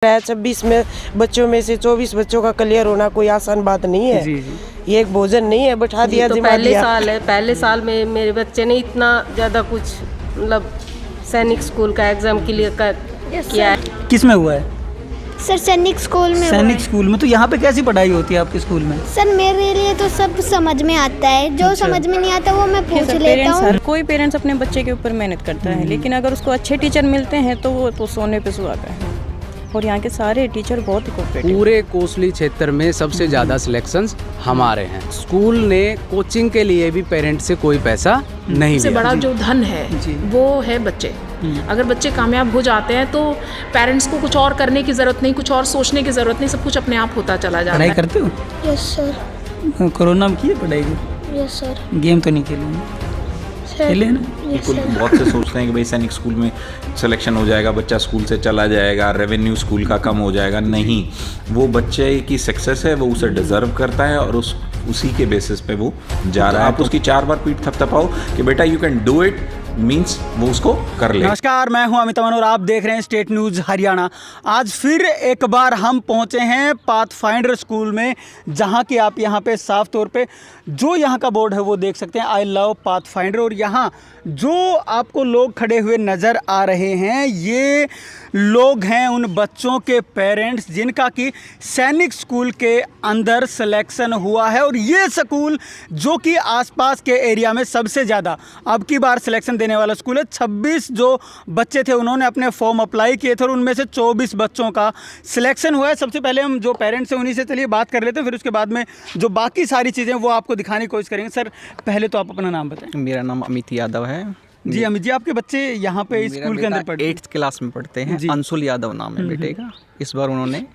26 में बच्चों में से 24 बच्चों का क्लियर होना कोई आसान बात नहीं है। जी जी। ये एक भोजन नहीं है, बैठा दिया तो जिमा पहले दिया। साल है, पहले साल में मेरे बच्चे ने इतना ज़्यादा कुछ मतलब सैनिक स्कूल का एग्ज़ाम क्लियर किया है। किस में हुआ है? सर सैनिक स्कूल में हुआ सैनिक है। स्कूल में। तो यहाँ पे कैसी पढ़ाई होती है आपके स्कूल में? सर मेरे लिए तो सब समझ में आता है, जो अच्छा। समझ में नहीं आता वो मैं पूछ लेता हूँ। हर कोई पेरेंट्स अपने बच्चे के ऊपर मेहनत करता है, लेकिन अगर उसको अच्छे टीचर मिलते हैं तो वो तो सोने पे सुहागा है। और यहाँ के सारे टीचर बहुत ही कोऑपरेटिव। पूरे कोसली क्षेत्र में सबसे ज़्यादा सिलेक्शंस हमारे हैं। स्कूल ने कोचिंग के लिए भी पेरेंट्स से कोई पैसा नहीं सबसे लिया। बड़ा जो धन है वो है बच्चे। अगर बच्चे कामयाब हो जाते हैं तो पेरेंट्स को कुछ और करने की ज़रूरत नहीं, कुछ और सोचने की ज़रूरत नहीं, सब कुछ अपने आप होता चला जाता पढ़ाई है। करते हो? Yes sir. कोरोना में किए पढ़ाई को? Yes sir. गेम तो नहीं खेले? खेले ना? यस बिल्कुल। सर। बहुत से सोचते हैं कि भाई सैनिक स्कूल में सिलेक्शन हो जाएगा, बच्चा स्कूल से चला जाएगा, रेवेन्यू स्कूल का कम हो जाएगा। नहीं, वो बच्चे की सक्सेस है, वो उसे डिजर्व करता है और उसी के बेसिस पे वो जा रहा है। आप उसकी 4 बार पीठ थपथपाओ कि बेटा you can do it, means वो उसको कर ले। नमस्कार, मैं हूं अमित अमन और आप देख रहे हैं स्टेट न्यूज़ हरियाणा। आज फिर एक बार हम पहुंचे हैं पाथफाइंडर स्कूल में, जहां कि आप यहां पे साफ तौर पे जो यहां का बोर्ड है वो देख सकते हैं, आई लव पाथफाइंडर। और यहां जो आपको लोग खड़े हुए नज़र आ रहे हैं, ये लोग हैं उन बच्चों के पेरेंट्स जिनका कि सैनिक स्कूल के अंदर सिलेक्शन हुआ है। और ये स्कूल जो कि आसपास के एरिया में सबसे ज़्यादा अब की बार सिलेक्शन देने वाला स्कूल है। 26 जो बच्चे थे उन्होंने अपने फॉर्म अप्लाई किए थे और उनमें से 24 बच्चों का सिलेक्शन हुआ है। सबसे पहले हम जो पेरेंट्स हैं उन्हीं से चलिए बात कर लेते हैं, फिर उसके बाद में जो बाकी सारी चीज़ें वो आपको दिखाने की कोशिश करेंगे। सर पहले तो आप अपना नाम बताएं। मेरा नाम अमित यादव है। जी अमित जी, आपके बच्चे यहाँ पे स्कूल के अंदर पढ़ते हैं? 8th क्लास में पढ़ते हैं। अंशुल यादव नाम है बेटे का। इस बार उन्होंने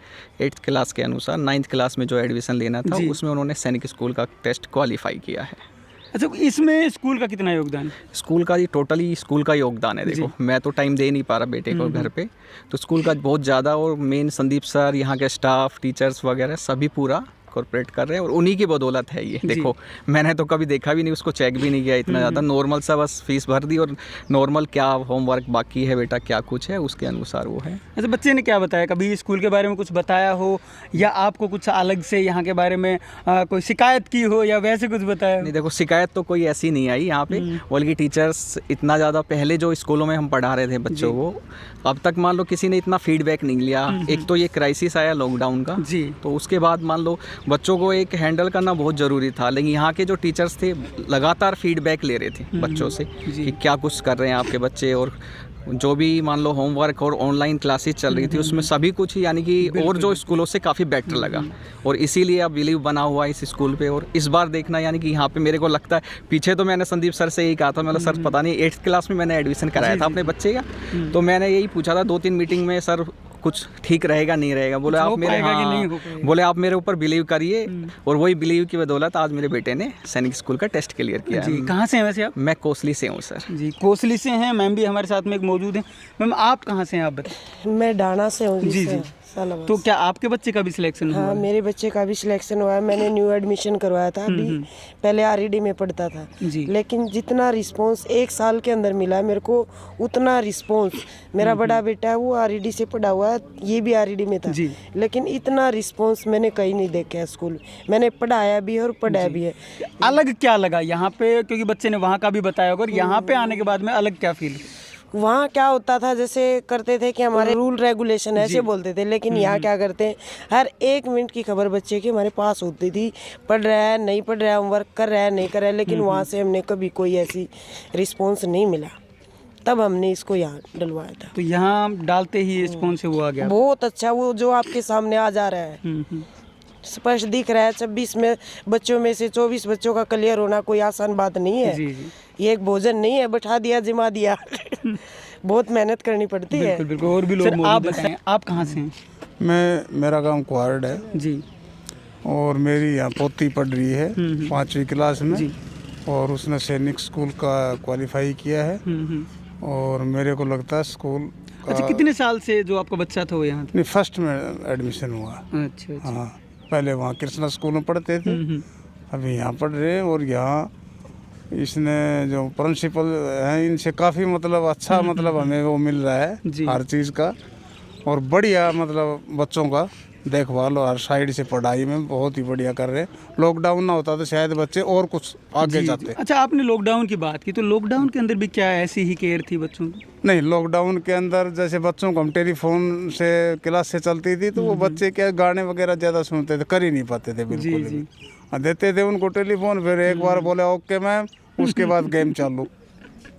8th क्लास के अनुसार 9th क्लास में जो एडमिशन लेना था उसमें उन्होंने सैनिक स्कूल का टेस्ट क्वालिफाई किया है। अच्छा, इसमें स्कूल का कितना योगदान है? स्कूल का टोटली स्कूल का योगदान है। देखो मैं तो टाइम दे नहीं पा रहा बेटे को घर पे, तो स्कूल का बहुत ज़्यादा। और मेन संदीप सर, यहाँ के स्टाफ, टीचर्स वगैरह सभी पूरा कॉर्पोरेट कर रहे हैं और उन्हीं की बदौलत है ये। देखो मैंने तो कभी देखा भी नहीं, उसको चेक भी नहीं किया इतना ज़्यादा। नॉर्मल सा बस फीस भर दी और नॉर्मल क्या होमवर्क बाकी है बेटा, क्या कुछ है उसके अनुसार वो है। अच्छा, बच्चे ने क्या बताया? कभी स्कूल के बारे में कुछ बताया हो या आपको कुछ अलग से यहाँ के बारे में कोई शिकायत की हो या वैसे कुछ बताया? नहीं, देखो शिकायत तो कोई ऐसी नहीं आई यहाँ पे। बल्कि टीचर्स इतना ज़्यादा, पहले जो स्कूलों में हम पढ़ा रहे थे बच्चों को, अब तक मान लो किसी ने इतना फीडबैक नहीं लिया। एक तो ये क्राइसिस आया लॉकडाउन का, तो उसके बाद मान लो बच्चों को एक हैंडल करना बहुत ज़रूरी था। लेकिन यहाँ के जो टीचर्स थे लगातार फीडबैक ले रहे थे बच्चों से कि क्या कुछ कर रहे हैं आपके बच्चे। और जो भी मान लो होमवर्क और ऑनलाइन क्लासेस चल रही थी उसमें सभी कुछ यानी कि और जो स्कूलों से काफ़ी बेटर लगा। और इसीलिए अब बिलीव बना हुआ है इस स्कूल पे। और इस बार देखना यानी कि यहाँ पे मेरे को लगता है, पीछे तो मैंने संदीप सर से यही कहा था, मतलब सर पता नहीं 8th क्लास में मैंने एडमिशन कराया था अपने बच्चे का, तो मैंने यही पूछा था 2-3 मीटिंग में, सर कुछ ठीक रहेगा नहीं रहेगा? बोले आप मेरे बोले आप मेरे ऊपर बिलीव करिए। और वही बिलीव की बदौलत आज मेरे बेटे ने सैनिक स्कूल का टेस्ट क्लियर किया है। कहाँ से हैं वैसे आप? मैं कोसली से हूँ सर। जी, कोसली से हैं। मैम भी हमारे साथ में एक मौजूद हैं। मैम आप कहाँ से हैं, आप बताएं। मैं डाना से हूँ जी जी। तो क्या आपके बच्चे का भी सिलेक्शन हुआ? हाँ, मेरे बच्चे का भी सिलेक्शन हुआ है। मैंने न्यू एडमिशन करवाया था, अभी पहले आरईडी में पढ़ता था। लेकिन जितना रिस्पांस 1 साल के अंदर मिला है मेरे को, उतना रिस्पांस मेरा बड़ा बेटा है वो आरईडी से पढ़ा हुआ है, ये भी आरईडी में था, लेकिन इतना रिस्पांस मैंने कहीं नहीं देखा है स्कूल। मैंने पढ़ाया भी है और पढ़ाया भी है। अलग क्या लगा यहाँ पे, क्योंकि बच्चे ने वहाँ का भी बताया होगा, और यहाँ पे आने के बाद में अलग क्या फील? वहाँ क्या होता था, जैसे करते थे कि हमारे रूल रेगुलेशन ऐसे बोलते थे, लेकिन यहाँ क्या करते हैं, हर 1 मिनट की खबर बच्चे की हमारे पास होती थी। पढ़ रहा है, नहीं पढ़ रहा है, होमवर्क कर रहा है, नहीं कर रहा है। लेकिन वहाँ से हमने कभी कोई ऐसी रिस्पॉन्स नहीं मिला, तब हमने इसको यहाँ डलवाया था। तो यहाँ डालते ही रिस्पॉन्स हुआ गया बहुत अच्छा। वो जो आपके सामने आ जा रहा है स्पष्ट दिख रहा है। 26 में बच्चों में से 24 बच्चों का क्लियर होना कोई आसान बात नहीं है। ये एक भोजन नहीं है, बैठा दिया जिमा दिया। बहुत मेहनत करनी पड़ती है। बिल्कुल। और भी लोग आप बताएं, आप कहाँ से हैं? मेरा गांव कुहाड़ है जी। और मेरी यहाँ पोती पढ़ रही है 5वीं क्लास में जी। और उसने सैनिक स्कूल का क्वालिफाई किया है। और मेरे को लगता है स्कूल अच्छा, कितने साल से जो आपका बच्चा था वो यहाँ? नहीं, फर्स्ट में एडमिशन हुआ। अच्छा। हाँ, पहले वहाँ कृष्णा स्कूल में पढ़ते थे, अभी यहाँ पढ़ रहे। और यहाँ इसने जो प्रिंसिपल हैं इनसे काफ़ी मतलब अच्छा मतलब हमें वो मिल रहा है हर चीज़ का। और बढ़िया मतलब बच्चों का देखभाल और हर साइड से पढ़ाई में बहुत ही बढ़िया कर रहे हैं। लॉकडाउन ना होता तो शायद बच्चे और कुछ आगे जाते। अच्छा, आपने लॉकडाउन की बात की, तो लॉकडाउन के अंदर भी क्या ऐसी ही केयर थी बच्चों की? नहीं, लॉकडाउन के अंदर जैसे बच्चों को हम टेलीफोन से क्लास से चलती थी, तो वो बच्चे क्या गाने वगैरह ज़्यादा सुनते थे, कर ही नहीं पाते थे बिल्कुल भी। देते थे उनको टेलीफोन, फिर एक बार बोले ओके मैम, उसके बाद गेम चालू।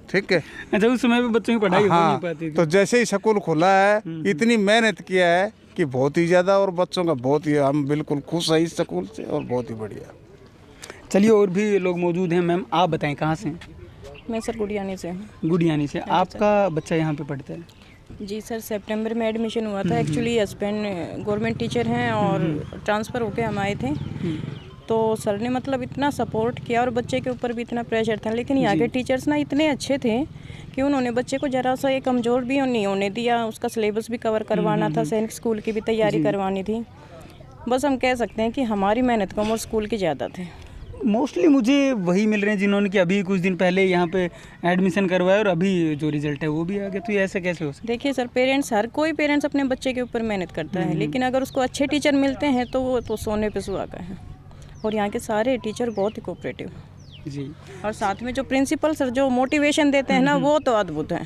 ठीक है। अच्छा, उस समय पे बच्चों की पढ़ाई हो नहीं हाँ, पाती थी। तो जैसे ही स्कूल खुला है, इतनी मेहनत किया है कि बहुत ही ज़्यादा, और बच्चों का बहुत ही, हम बिल्कुल खुश हैं इस स्कूल से और बहुत ही बढ़िया। चलिए, और भी लोग मौजूद हैं। मैम, आप बताएं कहाँ से हैं? मैं सर गुड़ियानी से हूँ। गुड़ियानी से। आपका बच्चा यहाँ पे पढ़ता है? जी सर, सितंबर में एडमिशन हुआ था। एक्चुअली हस्बैंड गवर्नमेंट टीचर हैं और ट्रांसफ़र होके हम आए थे, तो सर ने मतलब इतना सपोर्ट किया और बच्चे के ऊपर भी इतना प्रेशर था, लेकिन यहाँ के टीचर्स ना इतने अच्छे थे कि उन्होंने बच्चे को ज़रा सा ये कमज़ोर भी नहीं होने दिया। उसका सिलेबस भी कवर करवाना था, सैनिक स्कूल की भी तैयारी करवानी थी। बस हम कह सकते हैं कि हमारी मेहनत कम और स्कूल की ज़्यादा थी। मोस्टली मुझे वही मिल रहे हैं जिन्होंने कि अभी कुछ दिन पहले यहाँ पे एडमिशन करवाया और अभी जो रिजल्ट है वो भी आ गया। तो ये ऐसे कैसे हो सकता है? देखिए सर, पेरेंट्स, हर कोई पेरेंट्स अपने बच्चे के ऊपर मेहनत करता है, लेकिन अगर उसको अच्छे टीचर मिलते हैं तो वो तो सोने पे सुहागा है। और यहाँ के सारे टीचर बहुत ही कोऑपरेटिव जी, और साथ में जो प्रिंसिपल सर जो मोटिवेशन देते हैं ना, वो तो अद्भुत है,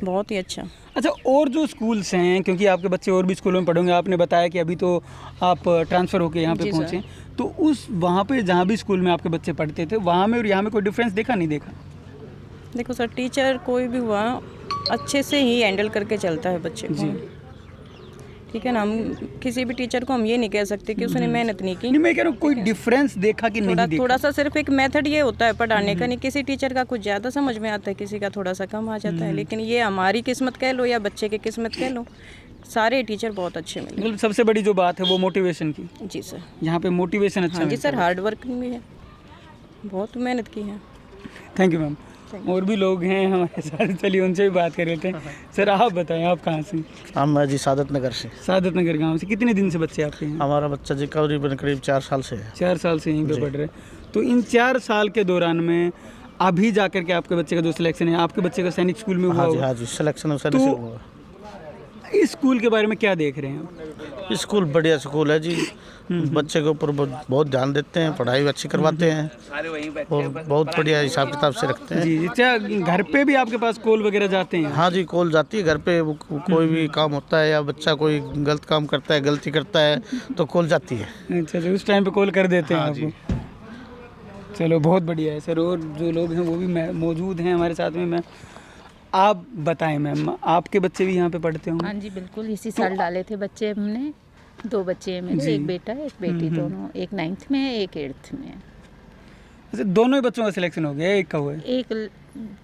बहुत ही अच्छा। अच्छा, और जो स्कूल्स हैं, क्योंकि आपके बच्चे और भी स्कूलों में पढ़ेंगे, आपने बताया कि अभी तो आप ट्रांसफ़र होकर यहाँ पे पहुँचे, तो उस वहाँ पे जहाँ भी स्कूल में आपके बच्चे पढ़ते थे, वहाँ में और यहाँ में कोई डिफरेंस देखा नहीं देखा? देखो सर, टीचर कोई भी हुआ अच्छे से ही हैंडल करके चलता है बच्चे को, ठीक है ना। हम किसी भी टीचर को हम ये नहीं कह सकते कि उसने मेहनत नहीं की। नहीं, मैं कह रहा हूँ कोई डिफरेंस देखा कि नहीं देखा? थोड़ा सा सिर्फ एक मेथड ये होता है पढ़ाने का, नहीं किसी टीचर का कुछ ज़्यादा समझ में आता है, किसी का थोड़ा सा कम आ जाता है, लेकिन ये हमारी किस्मत कह लो या बच्चे की किस्मत कह लो, सारे टीचर बहुत अच्छे मिले। मतलब सबसे बड़ी जो बात है वो मोटिवेशन की। जी सर, यहाँ पे मोटिवेशन अच्छा जी सर, हार्ड वर्किंग भी है, बहुत मेहनत की है। Thank you ma'am. और भी लोग हैं हमारे साथ, चलिए उनसे भी बात कर लेते हैं। सर, आप बताएं, आप कहाँ से? हम जी सादत नगर से। सादत नगर गांव से। कितने दिन से बच्चे आपके हैं? हमारा बच्चा जी करीब 4 साल से है। 4 साल से यहीं पे पढ़ रहे हैं। तो इन 4 साल के दौरान में अभी जाकर के आपके बच्चे का जो सिलेक्शन है, आपके बच्चे का सैनिक स्कूल में हुआ? हाँ जी, सिलेक्शन सैनिक से हुआ। इस स्कूल के बारे में क्या देख रहे हैं? स्कूल बढ़िया स्कूल है जी, बच्चे के ऊपर बहुत ध्यान देते हैं, पढ़ाई अच्छी करवाते हैं और बहुत बढ़िया हिसाब किताब से रखते हैं। जी, क्या घर पे भी आपके पास कॉल वगैरह जाते हैं? हाँ जी, कॉल जाती है घर पे। कोई भी काम होता है या बच्चा कोई गलत काम करता है, गलती करता है, तो कॉल जाती है। अच्छा, उस टाइम पे कॉल कर देते हैं आपको? चलो, बहुत बढ़िया है सर। और जो लोग हैं वो भी मौजूद हैं हमारे साथ में। मैं आप बताएं मैम, आपके बच्चे भी यहाँ पे पढ़ते होंगे? हाँ जी, बिल्कुल, इसी साल डाले थे बच्चे हमने। 2 बच्चे हैं मेरे, एक बेटा एक बेटी, दोनों, एक 9th में है, एक 8th में है। अच्छा, दोनों ही बच्चों का सिलेक्शन हो गया? एक का हुआ है? एक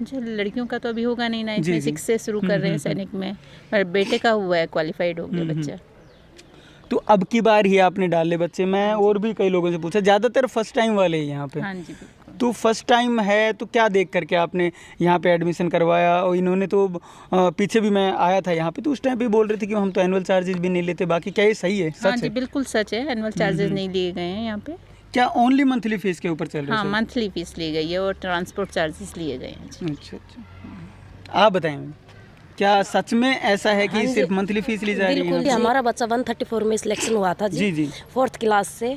जो लड़कियों का तो अभी होगा नहीं, 9th में, 6 से शुरू कर रहे हैं सैनिक में, और बेटे का हुआ है, क्वालिफाइड हो गया बच्चा। तो अब की बार ही आपने डाले बच्चे? मैं और भी कई लोगों से पूछा, ज़्यादातर फर्स्ट टाइम वाले हैं यहाँ पे। हाँ जी, बिल्कुल। तो फर्स्ट टाइम है, तो क्या देख करके आपने यहाँ पे एडमिशन करवाया? और इन्होंने तो पीछे भी मैं आया था यहाँ पे, तो उस टाइम पे बोल रहे थे कि हम तो एनुअल चार्जेस भी नहीं लेते। बाकी क्या ये सही है, सच हाँ जी, है? बिल्कुल सच है, एनुअल चार्जेस नहीं लिए गए हैं यहाँ पे। क्या ओनली मंथली फीस के ऊपर चल रहा है? हाँ, मंथली फीस ली गई है और ट्रांसपोर्ट चार्जेस लिए गए हैं जी। अच्छा अच्छा, आप बताएं क्या सच में ऐसा है कि सिर्फ मंथली फीस ली जा रही है? बिल्कुल, हमारा बच्चा 134 में सिलेक्शन हुआ था जी, जी। 4th क्लास से।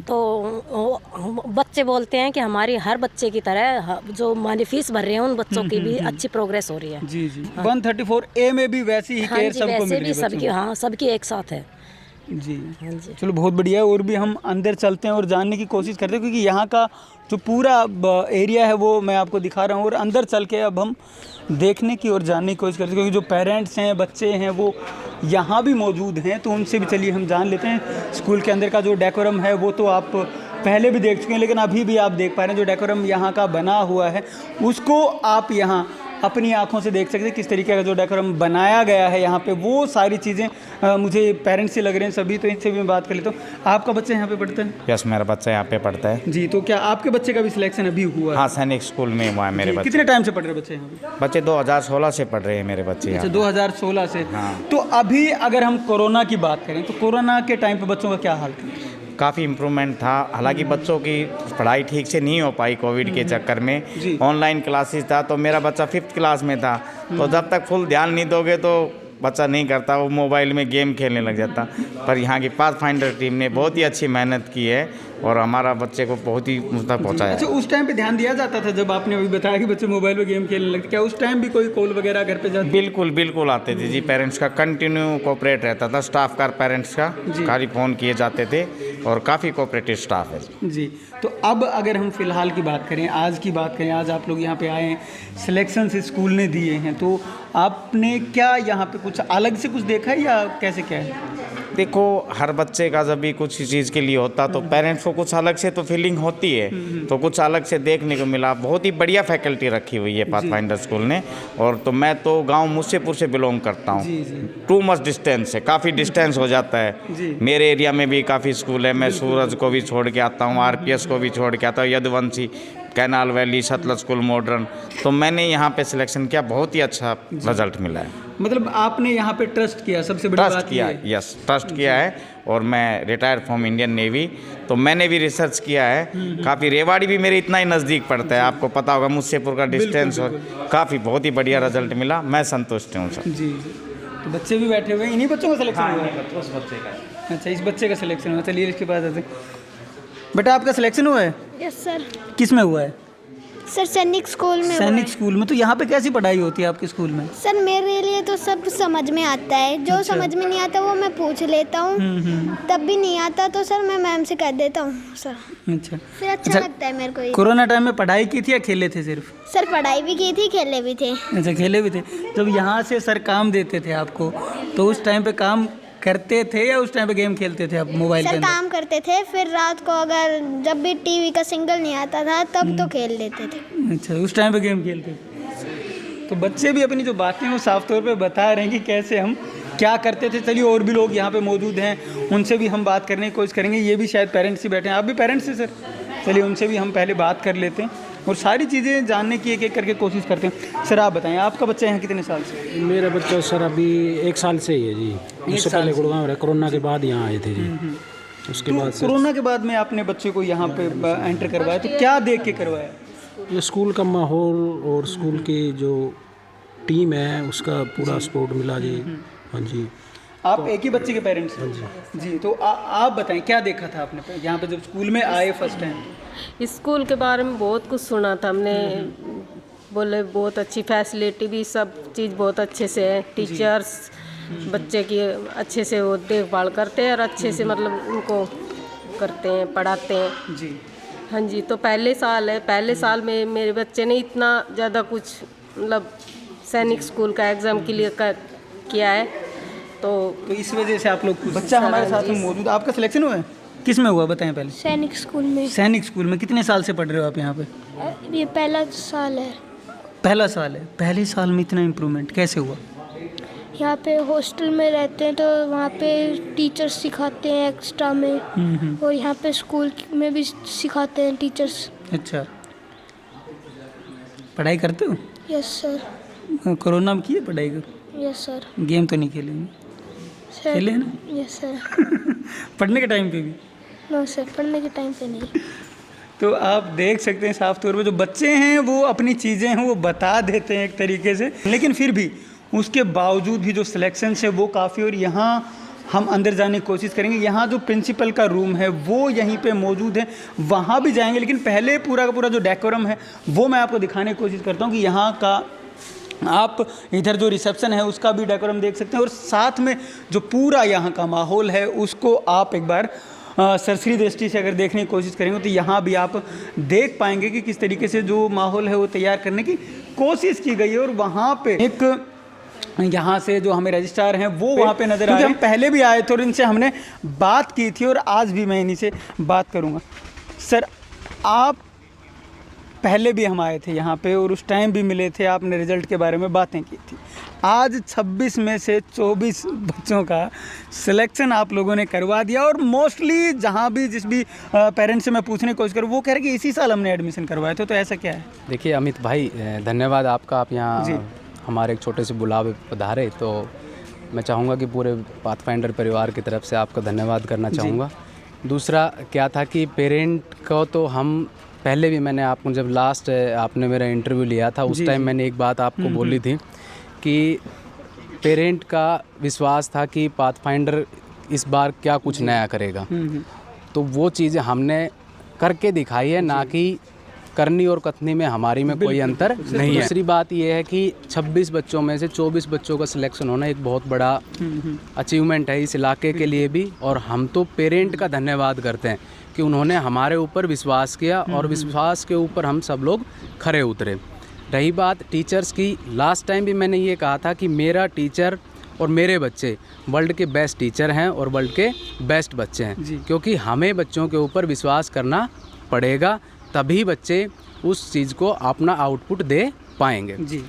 तो बच्चे बोलते हैं कि हमारी हर बच्चे की तरह जो मानी फीस भर रहे हैं उन बच्चों की भी अच्छी प्रोग्रेस हो रही है। जी जी, 134A में भी वैसी ही केयर सबको मिल रही है? सबकी, हाँ, सबकी एक साथ है जी। हाँ जी, चलो बहुत बढ़िया है। और भी हम अंदर चलते हैं और जानने की कोशिश करते हैं, क्योंकि यहाँ का जो पूरा एरिया है वो मैं आपको दिखा रहा हूँ। और अंदर चल के अब हम देखने की और जानने की कोशिश करते हैं, क्योंकि जो पेरेंट्स हैं, बच्चे हैं, वो यहाँ भी मौजूद हैं। तो उनसे भी चलिए हम जान लेते हैं। स्कूल के अंदर का जो डेकोरम है वो तो आप पहले भी देख चुके हैं, लेकिन अभी भी आप देख पा रहे हैं जो डेकोरम यहाँ का बना हुआ है, उसको आप यहाँ अपनी आंखों से देख सकते हैं किस तरीके का जो डेकोरम बनाया गया है यहाँ पे। वो सारी चीज़ें मुझे पेरेंट्स से लग रहे हैं सभी, तो इनसे भी मैं बात कर लेता हूँ। आपका बच्चा यहाँ पे पढ़ता है? यस, मेरा बच्चा यहाँ पे पढ़ता है जी। तो क्या आपके बच्चे का भी सिलेक्शन अभी हुआ है? हाँ, सैनिक स्कूल में हुआ है मेरे बच्चे। कितने टाइम से पढ़ रहे बच्चे यहाँ पे? बच्चे 2016 से पढ़ रहे हैं मेरे बच्चे। अच्छा, 2016 से। हाँ। तो अभी अगर हम कोरोना की बात करें तो कोरोना के टाइम पे बच्चों का क्या हाल था? काफ़ी इम्प्रूवमेंट था। हालांकि बच्चों की पढ़ाई ठीक से नहीं हो पाई कोविड के चक्कर में, ऑनलाइन क्लासेस था। तो मेरा बच्चा 5th क्लास में था, तो जब तक फुल ध्यान नहीं दोगे तो बच्चा नहीं करता, वो मोबाइल में गेम खेलने लग जाता। पर यहाँ की पाथफाइंडर टीम ने बहुत ही अच्छी मेहनत की है और हमारा बच्चे को बहुत ही ऊँच तक पहुँचाया। अच्छा, उस टाइम पे ध्यान दिया जाता था जब आपने अभी बताया कि बच्चे मोबाइल में गेम खेलने लगते, क्या उस टाइम भी कोई कॉल वगैरह घर पे जाते? बिल्कुल बिल्कुल आते थे जी, पेरेंट्स का कंटिन्यू कोऑपरेट रहता था, स्टाफ का पेरेंट्स का खाली फ़ोन किए जाते थे और काफ़ी कोऑपरेटिव स्टाफ है जी। तो अब अगर हम फिलहाल की बात करें, आज की बात करें, आज आप लोग यहाँ पे आए हैं, सिलेक्शन से स्कूल ने दिए हैं, तो आपने क्या यहाँ पे कुछ अलग से कुछ देखा है या कैसे क्या है? देखो, हर बच्चे का जब भी कुछ चीज़ के लिए होता तो पेरेंट्स को कुछ अलग से तो फीलिंग होती है, तो कुछ अलग से देखने को मिला। बहुत ही बढ़िया फैकल्टी रखी हुई है पाथफाइंडर स्कूल ने। और तो मैं तो गांव मुस्सेपुर से बिलोंग करता हूं, टू मच डिस्टेंस है, काफ़ी डिस्टेंस हो जाता है। मेरे एरिया में भी काफ़ी स्कूल है, मैं सूरज को भी छोड़ के आता हूँ, RPS को भी छोड़ के आता हूँ, Yaduvanshi, canal valley, Sutlej school modern. तो मैंने यहाँ पे सिलेक्शन किया, बहुत ही अच्छा रिजल्ट मिला है। मतलब आपने यहाँ पे ट्रस्ट किया, सबसे बड़ी बात किया, यस, ट्रस्ट किया है। और मैं रिटायर्ड फ्रॉम इंडियन नेवी, तो मैंने भी रिसर्च किया है काफ़ी। रेवाड़ी भी मेरे इतना ही नज़दीक पड़ता है, आपको पता होगा, मुस्सेपुर का डिस्टेंस और काफ़ी बहुत ही बढ़िया रिजल्ट मिला। मैं संतुष्ट हूँ सर। जी। तो बच्चे भी बैठे हुए हैं, इन्हीं बच्चों का सिलेक्शन हुआ है? उस बच्चे का। अच्छा, इस बच्चे का सिलेक्शन हुआ। चलिए इसके पास आते। बेटा, आपका सिलेक्शन हुआ है? Yes sir. किस में हुआ है? सर सैनिक स्कूल में। सैनिक स्कूल में। तो यहाँ पे कैसी पढ़ाई होती है आपके स्कूल में? सर मेरे लिए तो सब समझ में आता है, जो अच्छा। समझ में नहीं आता वो मैं पूछ लेता हूँ, तब भी नहीं आता तो सर मैं मैम से कह देता हूँ सर। अच्छा, फिर अच्छा लगता है मेरे को ये। कोरोना टाइम में पढ़ाई की थी या खेले थे सिर्फ? सर पढ़ाई भी की थी, खेले भी थे। अच्छा, खेले भी थे। जब यहाँ से सर काम देते थे आपको, तो उस टाइम पे काम करते थे या उस टाइम पे गेम खेलते थे आप मोबाइल के सर अंदर? काम करते थे, फिर रात को अगर जब भी टीवी का सिंगल नहीं आता था तब तो खेल लेते थे। अच्छा, उस टाइम पे गेम खेलते थे। तो बच्चे भी अपनी जो बातें वो साफ तौर पे बता रहे हैं कि कैसे हम क्या करते थे। चलिए, और भी लोग यहाँ पे मौजूद हैं, उनसे भी हम बात करने की कोशिश करेंगे। ये भी शायद पेरेंट्स ही बैठे हैं, आप भी पेरेंट्स हैं सर? चलिए, उनसे भी हम पहले बात कर लेते हैं और सारी चीज़ें जानने की एक एक करके कोशिश करते हैं। सर आप बताएं, आपका बच्चा यहाँ कितने साल से? मेरा बच्चा सर अभी 1 साल से ही है जी। उससे पहले गुड़गांव रहे, कोरोना के बाद यहाँ आए थे जी। उसके बाद कोरोना के बाद में आपने बच्चे को यहाँ पे एंटर करवाया, तो क्या देख के करवाया? ये स्कूल का माहौल और स्कूल की जो टीम है उसका पूरा सपोर्ट मिला जी। हाँ जी। आप एक ही बच्चे के पेरेंट्स हैं? जी। तो आप बताएं, क्या देखा था आपने यहाँ पे जब स्कूल में आए फर्स्ट टाइम? स्कूल के बारे में बहुत कुछ सुना था हमने, बोले बहुत अच्छी फैसिलिटी भी, सब चीज़ बहुत अच्छे से है। टीचर्स बच्चे की अच्छे से वो देखभाल करते हैं और अच्छे से मतलब उनको करते हैं, पढ़ाते हैं जी। हाँ जी। तो पहले साल है, पहले साल में मेरे बच्चे ने इतना ज़्यादा कुछ मतलब सैनिक स्कूल का एग्ज़ाम के लिए किया है, तो इस वजह से आप लोग, बच्चा हमारे साथ में मौजूद। आपका सिलेक्शन हुआ है? किस में हुआ बताएं पहले? सैनिक स्कूल में। सैनिक स्कूल में। कितने साल से पढ़ रहे हो आप यहाँ पे? ये पहला साल है। पहला साल है। पहले साल में इतना इम्प्रूवमेंट कैसे हुआ? यहाँ पे हॉस्टल में रहते हैं तो वहाँ पे टीचर्स सिखाते हैं एक्स्ट्रा में, और यहाँ पे स्कूल में भी सिखाते हैं टीचर्स। अच्छा, पढ़ाई करते हो? Yes sir. कोरोना में की है पढ़ाई को? Yes sir. गेम तो नहीं खेलेंगे? खेले हैं ना? Yes sir. पढ़ने के टाइम पे भी? नो सर, पढ़ने के टाइम पे नहीं। तो आप देख सकते हैं साफ तौर पे जो बच्चे हैं वो अपनी चीज़ें हैं वो बता देते हैं एक तरीके से, लेकिन फिर भी उसके बावजूद भी जो सिलेक्शन है वो काफ़ी। और यहाँ हम अंदर जाने की कोशिश करेंगे। यहाँ जो प्रिंसिपल का रूम है वो यहीं पे मौजूद है, वहाँ भी जाएंगे, लेकिन पहले पूरा का पूरा जो डेकोरम है वो मैं आपको दिखाने की कोशिश करता हूँ कि यहाँ का आप इधर जो रिसेप्शन है उसका भी डेकोरम देख सकते हैं, और साथ में जो पूरा यहाँ का माहौल है उसको आप एक बार सरसरी दृष्टि से अगर देखने की कोशिश करेंगे तो यहाँ भी आप देख पाएंगे कि किस तरीके से जो माहौल है वो तैयार करने की कोशिश की गई है। और वहाँ पे एक यहाँ से जो हमें रजिस्ट्रार हैं वो वहाँ पे नज़र आ रहे हैं। हम पहले भी आए थे और इनसे हमने बात की थी और आज भी मैं इन्हीं से बात करूँगा। सर, आप पहले भी हम आए थे यहाँ पे और उस टाइम भी मिले थे, आपने रिज़ल्ट के बारे में बातें की थी। आज 26 में से 24 बच्चों का सिलेक्शन आप लोगों ने करवा दिया, और मोस्टली जहाँ भी जिस भी पेरेंट्स से मैं पूछने की कोशिश करूँ वो कह रहे कि इसी साल हमने एडमिशन करवाया था। तो ऐसा क्या है? देखिए अमित भाई, धन्यवाद आपका, आप यहाँ हमारे एक छोटे से बुलावे पधारे, तो मैं चाहूँगा कि पूरे पाथफाइंडर परिवार की तरफ से आपका धन्यवाद करना चाहूँगा। दूसरा क्या था कि पेरेंट को तो हम पहले भी, मैंने आपको जब लास्ट आपने मेरा इंटरव्यू लिया था उस टाइम मैंने एक बात आपको बोली थी कि पेरेंट का विश्वास था कि पाथफाइंडर इस बार क्या कुछ नया करेगा, तो वो चीज़ें हमने करके दिखाई है, ना कि करनी और कथनी में हमारी में कोई अंतर नहीं है। दूसरी बात ये है कि 26 बच्चों में से 24 बच्चों का सिलेक्शन होना एक बहुत बड़ा अचीवमेंट है इस इलाके के लिए भी, और हम तो पेरेंट का धन्यवाद करते हैं कि उन्होंने हमारे ऊपर विश्वास किया और विश्वास के ऊपर हम सब लोग खरे उतरे। रही बात टीचर्स की, लास्ट टाइम भी मैंने ये कहा था कि मेरा टीचर और मेरे बच्चे वर्ल्ड के बेस्ट टीचर हैं और वर्ल्ड के बेस्ट बच्चे हैं, क्योंकि हमें बच्चों के ऊपर विश्वास करना पड़ेगा, तभी बच्चे उस चीज़ को अपना आउटपुट दे पाएंगे। जी,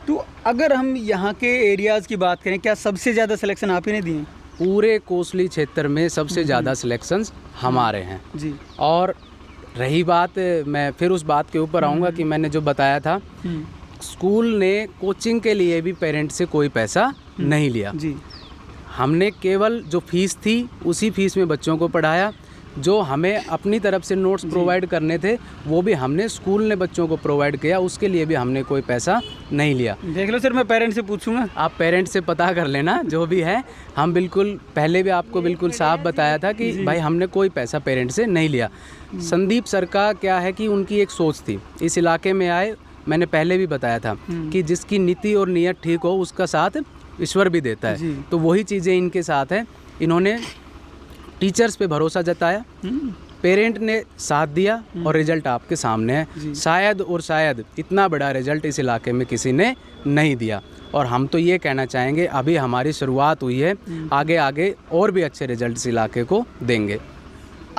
तो अगर हम यहाँ के एरियाज़ की बात करें, क्या सबसे ज़्यादा सिलेक्शन आप ही ने दिए? पूरे कोसली क्षेत्र में सबसे ज़्यादा सिलेक्शंस हमारे हैं जी। और रही बात, मैं फिर उस बात के ऊपर आऊँगा कि मैंने जो बताया था, स्कूल ने कोचिंग के लिए भी पेरेंट से कोई पैसा नहीं लिया जी। हमने केवल जो फीस थी उसी फीस में बच्चों को पढ़ाया। जो हमें अपनी तरफ से नोट्स प्रोवाइड करने थे वो भी हमने स्कूल ने बच्चों को प्रोवाइड किया, उसके लिए भी हमने कोई पैसा नहीं लिया। देख लो सर, मैं पेरेंट्स से पूछूंगा, आप पेरेंट्स से पता कर लेना जो भी है। हम बिल्कुल पहले भी आपको बिल्कुल साफ बताया था कि भाई हमने कोई पैसा पेरेंट्स से नहीं लिया। संदीप सर का क्या है कि उनकी एक सोच थी, इस इलाके में आए, मैंने पहले भी बताया था कि जिसकी नीति और नीयत ठीक हो उसका साथ ईश्वर भी देता है, तो वही चीज़ें इनके साथ है। इन्होंने टीचर्स पे भरोसा जताया, पेरेंट ने साथ दिया और रिजल्ट आपके सामने है। शायद और शायद इतना बड़ा रिजल्ट इस इलाके में किसी ने नहीं दिया, और हम तो ये कहना चाहेंगे अभी हमारी शुरुआत हुई है, आगे आगे और भी अच्छे रिजल्ट इस इलाके को देंगे।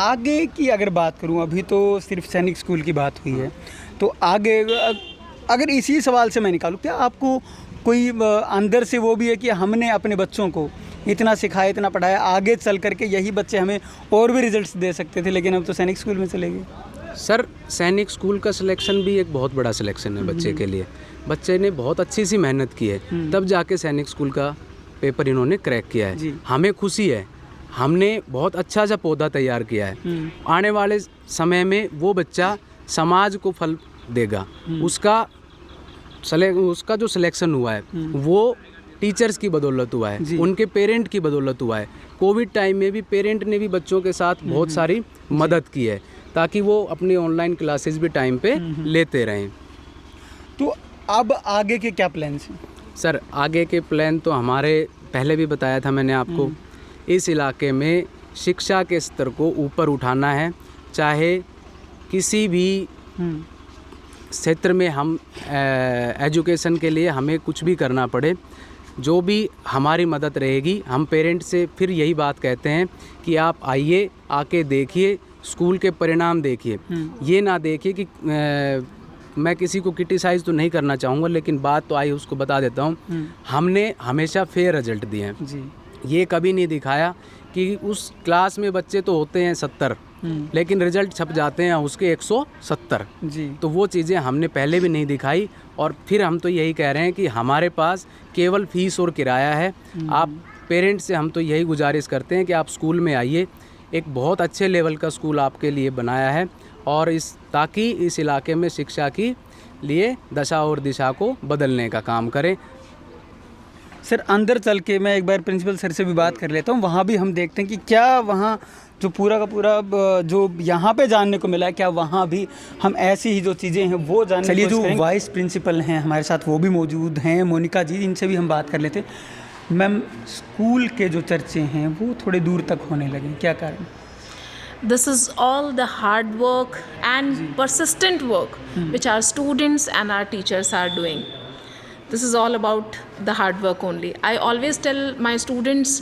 आगे की अगर बात करूं, अभी तो सिर्फ सैनिक स्कूल की बात हुई है, तो आगे अगर इसी सवाल से मैं निकालूं, क्या आपको कोई अंदर से वो भी है कि हमने अपने बच्चों को इतना सिखाया, इतना पढ़ाया, आगे चल करके यही बच्चे हमें और भी रिजल्ट्स दे सकते थे, लेकिन अब तो सैनिक स्कूल में चले गए? सर, सैनिक स्कूल का सिलेक्शन भी एक बहुत बड़ा सिलेक्शन है बच्चे के लिए। बच्चे ने बहुत अच्छी सी मेहनत की है, तब जाके सैनिक स्कूल का पेपर इन्होंने क्रैक किया है। हमें खुशी है, हमने बहुत अच्छा सा पौधा तैयार किया है। आने वाले समय में वो बच्चा समाज को फल देगा। उसका जो सिलेक्शन हुआ है वो टीचर्स की बदौलत हुआ है, उनके पेरेंट की बदौलत हुआ है। कोविड टाइम में भी पेरेंट ने भी बच्चों के साथ बहुत सारी मदद की है, ताकि वो अपनी ऑनलाइन क्लासेस भी टाइम पे लेते रहें। तो अब आगे के क्या प्लान्स हैं? सर, आगे के प्लान तो हमारे पहले भी बताया था मैंने आपको, इस इलाके में शिक्षा के स्तर को ऊपर उठाना है। चाहे किसी भी क्षेत्र में हम एजुकेशन के लिए हमें कुछ भी करना पड़े, जो भी हमारी मदद रहेगी, हम पेरेंट से फिर यही बात कहते हैं कि आप आइए, आके देखिए, स्कूल के परिणाम देखिए। ये ना देखिए कि मैं किसी को क्रिटिसाइज़ तो नहीं करना चाहूँगा, लेकिन बात तो आई उसको बता देता हूँ। हमने हमेशा फेयर रिजल्ट दिए हैं। ये कभी नहीं दिखाया कि उस क्लास में बच्चे तो होते हैं 70, लेकिन रिजल्ट छप जाते हैं उसके 170 जी। तो वो चीज़ें हमने पहले भी नहीं दिखाई, और फिर हम तो यही कह रहे हैं कि हमारे पास केवल फीस और किराया है। आप पेरेंट्स से हम तो यही गुजारिश करते हैं कि आप स्कूल में आइए, एक बहुत अच्छे लेवल का स्कूल आपके लिए बनाया है, और ताकि इस इलाके में शिक्षा की लिए दशा और दिशा को बदलने का काम करें। सर, अंदर चल के मैं एक बार प्रिंसिपल सर से भी बात कर लेता हूँ, वहाँ भी हम देखते हैं कि क्या वहाँ जो पूरा का पूरा जो यहाँ पे जानने को मिला है, क्या वहाँ भी हम ऐसी ही जो चीज़ें हैं वो जानने के लिए। जो वाइस प्रिंसिपल हैं हमारे साथ वो भी मौजूद हैं, मोनिका जी, इनसे भी हम बात कर लेते हैं। मैम, स्कूल के जो चर्चे हैं वो थोड़े दूर तक होने लगे, क्या कारण? This is all the hard work and persistent work which our students and our teachers are doing. This is all about the hard work only. I always tell my students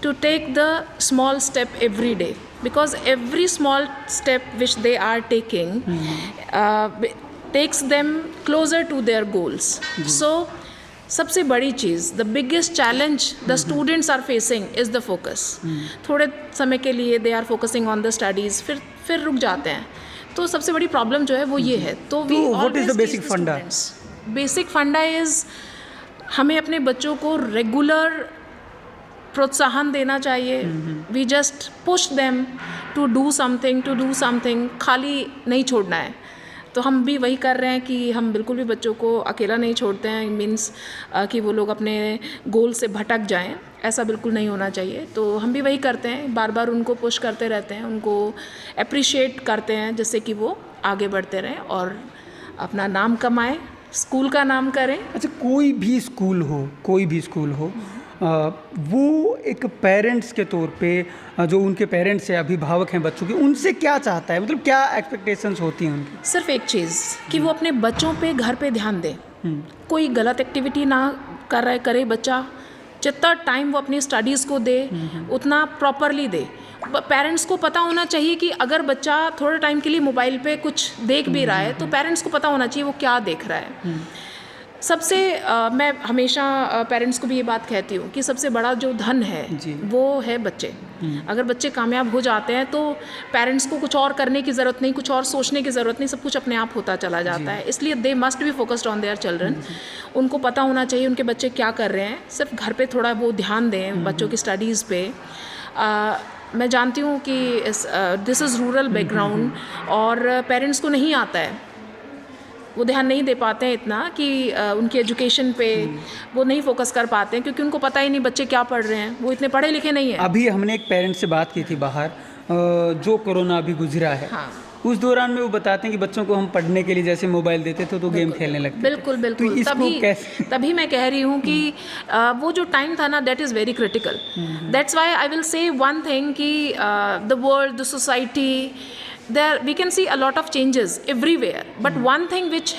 to take the small step every day, because every small step which they are taking takes them closer to their goals. So सबसे बड़ी चीज़, the biggest challenge the students are facing is the focus. थोड़े समय के लिए they are focusing on the studies, फिर रुक जाते हैं, तो सबसे बड़ी प्रॉब्लम जो है वो ये है। तो what is the basic funda? Basic funda is, हमें अपने बच्चों को रेगुलर प्रोत्साहन देना चाहिए। We just push them to do something, खाली नहीं छोड़ना है। तो हम भी वही कर रहे हैं कि हम बिल्कुल भी बच्चों को अकेला नहीं छोड़ते हैं, मीन्स कि वो लोग अपने गोल से भटक जाएं, ऐसा बिल्कुल नहीं होना चाहिए। तो हम भी वही करते हैं, बार बार उनको पुश करते रहते हैं, उनको अप्रिशिएट करते हैं जिससे कि वो आगे बढ़ते रहें और अपना नाम कमाएं, स्कूल का नाम करें। अच्छा, कोई भी स्कूल हो वो एक पेरेंट्स के तौर पे जो उनके पेरेंट्स हैं, अभिभावक हैं बच्चों के, उनसे क्या चाहता है, मतलब क्या एक्सपेक्टेशंस होती हैं उनकी? सिर्फ एक चीज़ कि वो अपने बच्चों पे घर पे ध्यान दें, कोई गलत एक्टिविटी ना करे बच्चा, जितना टाइम वो अपनी स्टडीज़ को दे उतना प्रॉपरली दे। पेरेंट्स को पता होना चाहिए कि अगर बच्चा थोड़े टाइम के लिए मोबाइल पे कुछ देख भी रहा है तो पेरेंट्स को पता होना चाहिए वो क्या देख रहा है। सबसे मैं हमेशा पेरेंट्स को भी ये बात कहती हूँ कि सबसे बड़ा जो धन है वो है बच्चे। अगर बच्चे कामयाब हो जाते हैं तो पेरेंट्स को कुछ और करने की ज़रूरत नहीं, कुछ और सोचने की ज़रूरत नहीं, सब कुछ अपने आप होता चला जाता है। इसलिए they must be focused on their children. उनको पता होना चाहिए उनके बच्चे क्या कर रहे हैं, सिर्फ घर पे थोड़ा वो ध्यान दें बच्चों की स्टडीज़ पे। मैं जानती हूँ कि दिस इज़ रूरल बैकग्राउंड और पेरेंट्स को नहीं आता है, वो ध्यान नहीं दे पाते हैं इतना कि उनकी एजुकेशन पे वो नहीं फोकस कर पाते हैं, क्योंकि उनको पता ही नहीं बच्चे क्या पढ़ रहे हैं, वो इतने पढ़े लिखे नहीं हैं। अभी हमने एक पेरेंट्स से बात की थी बाहर, जो कोरोना अभी गुजरा है, हाँ। उस दौरान में वो बताते हैं कि बच्चों को हम पढ़ने के लिए जैसे मोबाइल देते थे तो गेम खेलने लगते। बिल्कुल बिल्कुल। तो तभी मैं कह रही हूँ कि वो जो टाइम था ना, that is very critical. That's why I will say one thing कि the world, the society, there we can see a lot of changes everywhere, but one thing which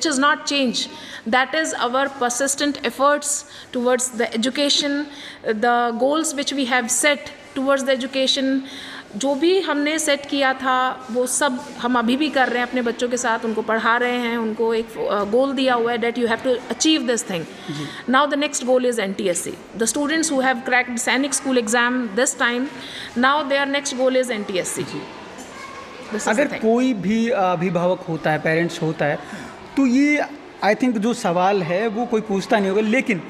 is not changed, that is our persistent efforts towards the education, the goals which we have set towards the education। जो भी हमने set किया था वो सब हम अभी भी कर रहे हैं अपने बच्चों के साथ, उनको पढ़ा रहे हैं, उनको एक गोल दिया हुआ है that you have to achieve this thing। Now the next goal is NTSC। The students who have cracked Sainik school exam this time, now their next goal is NTSC। अगर कोई भी अभिभावक होता है, पेरेंट्स होता है, तो ये आई थिंक जो सवाल है वो कोई पूछता नहीं होगा, लेकिन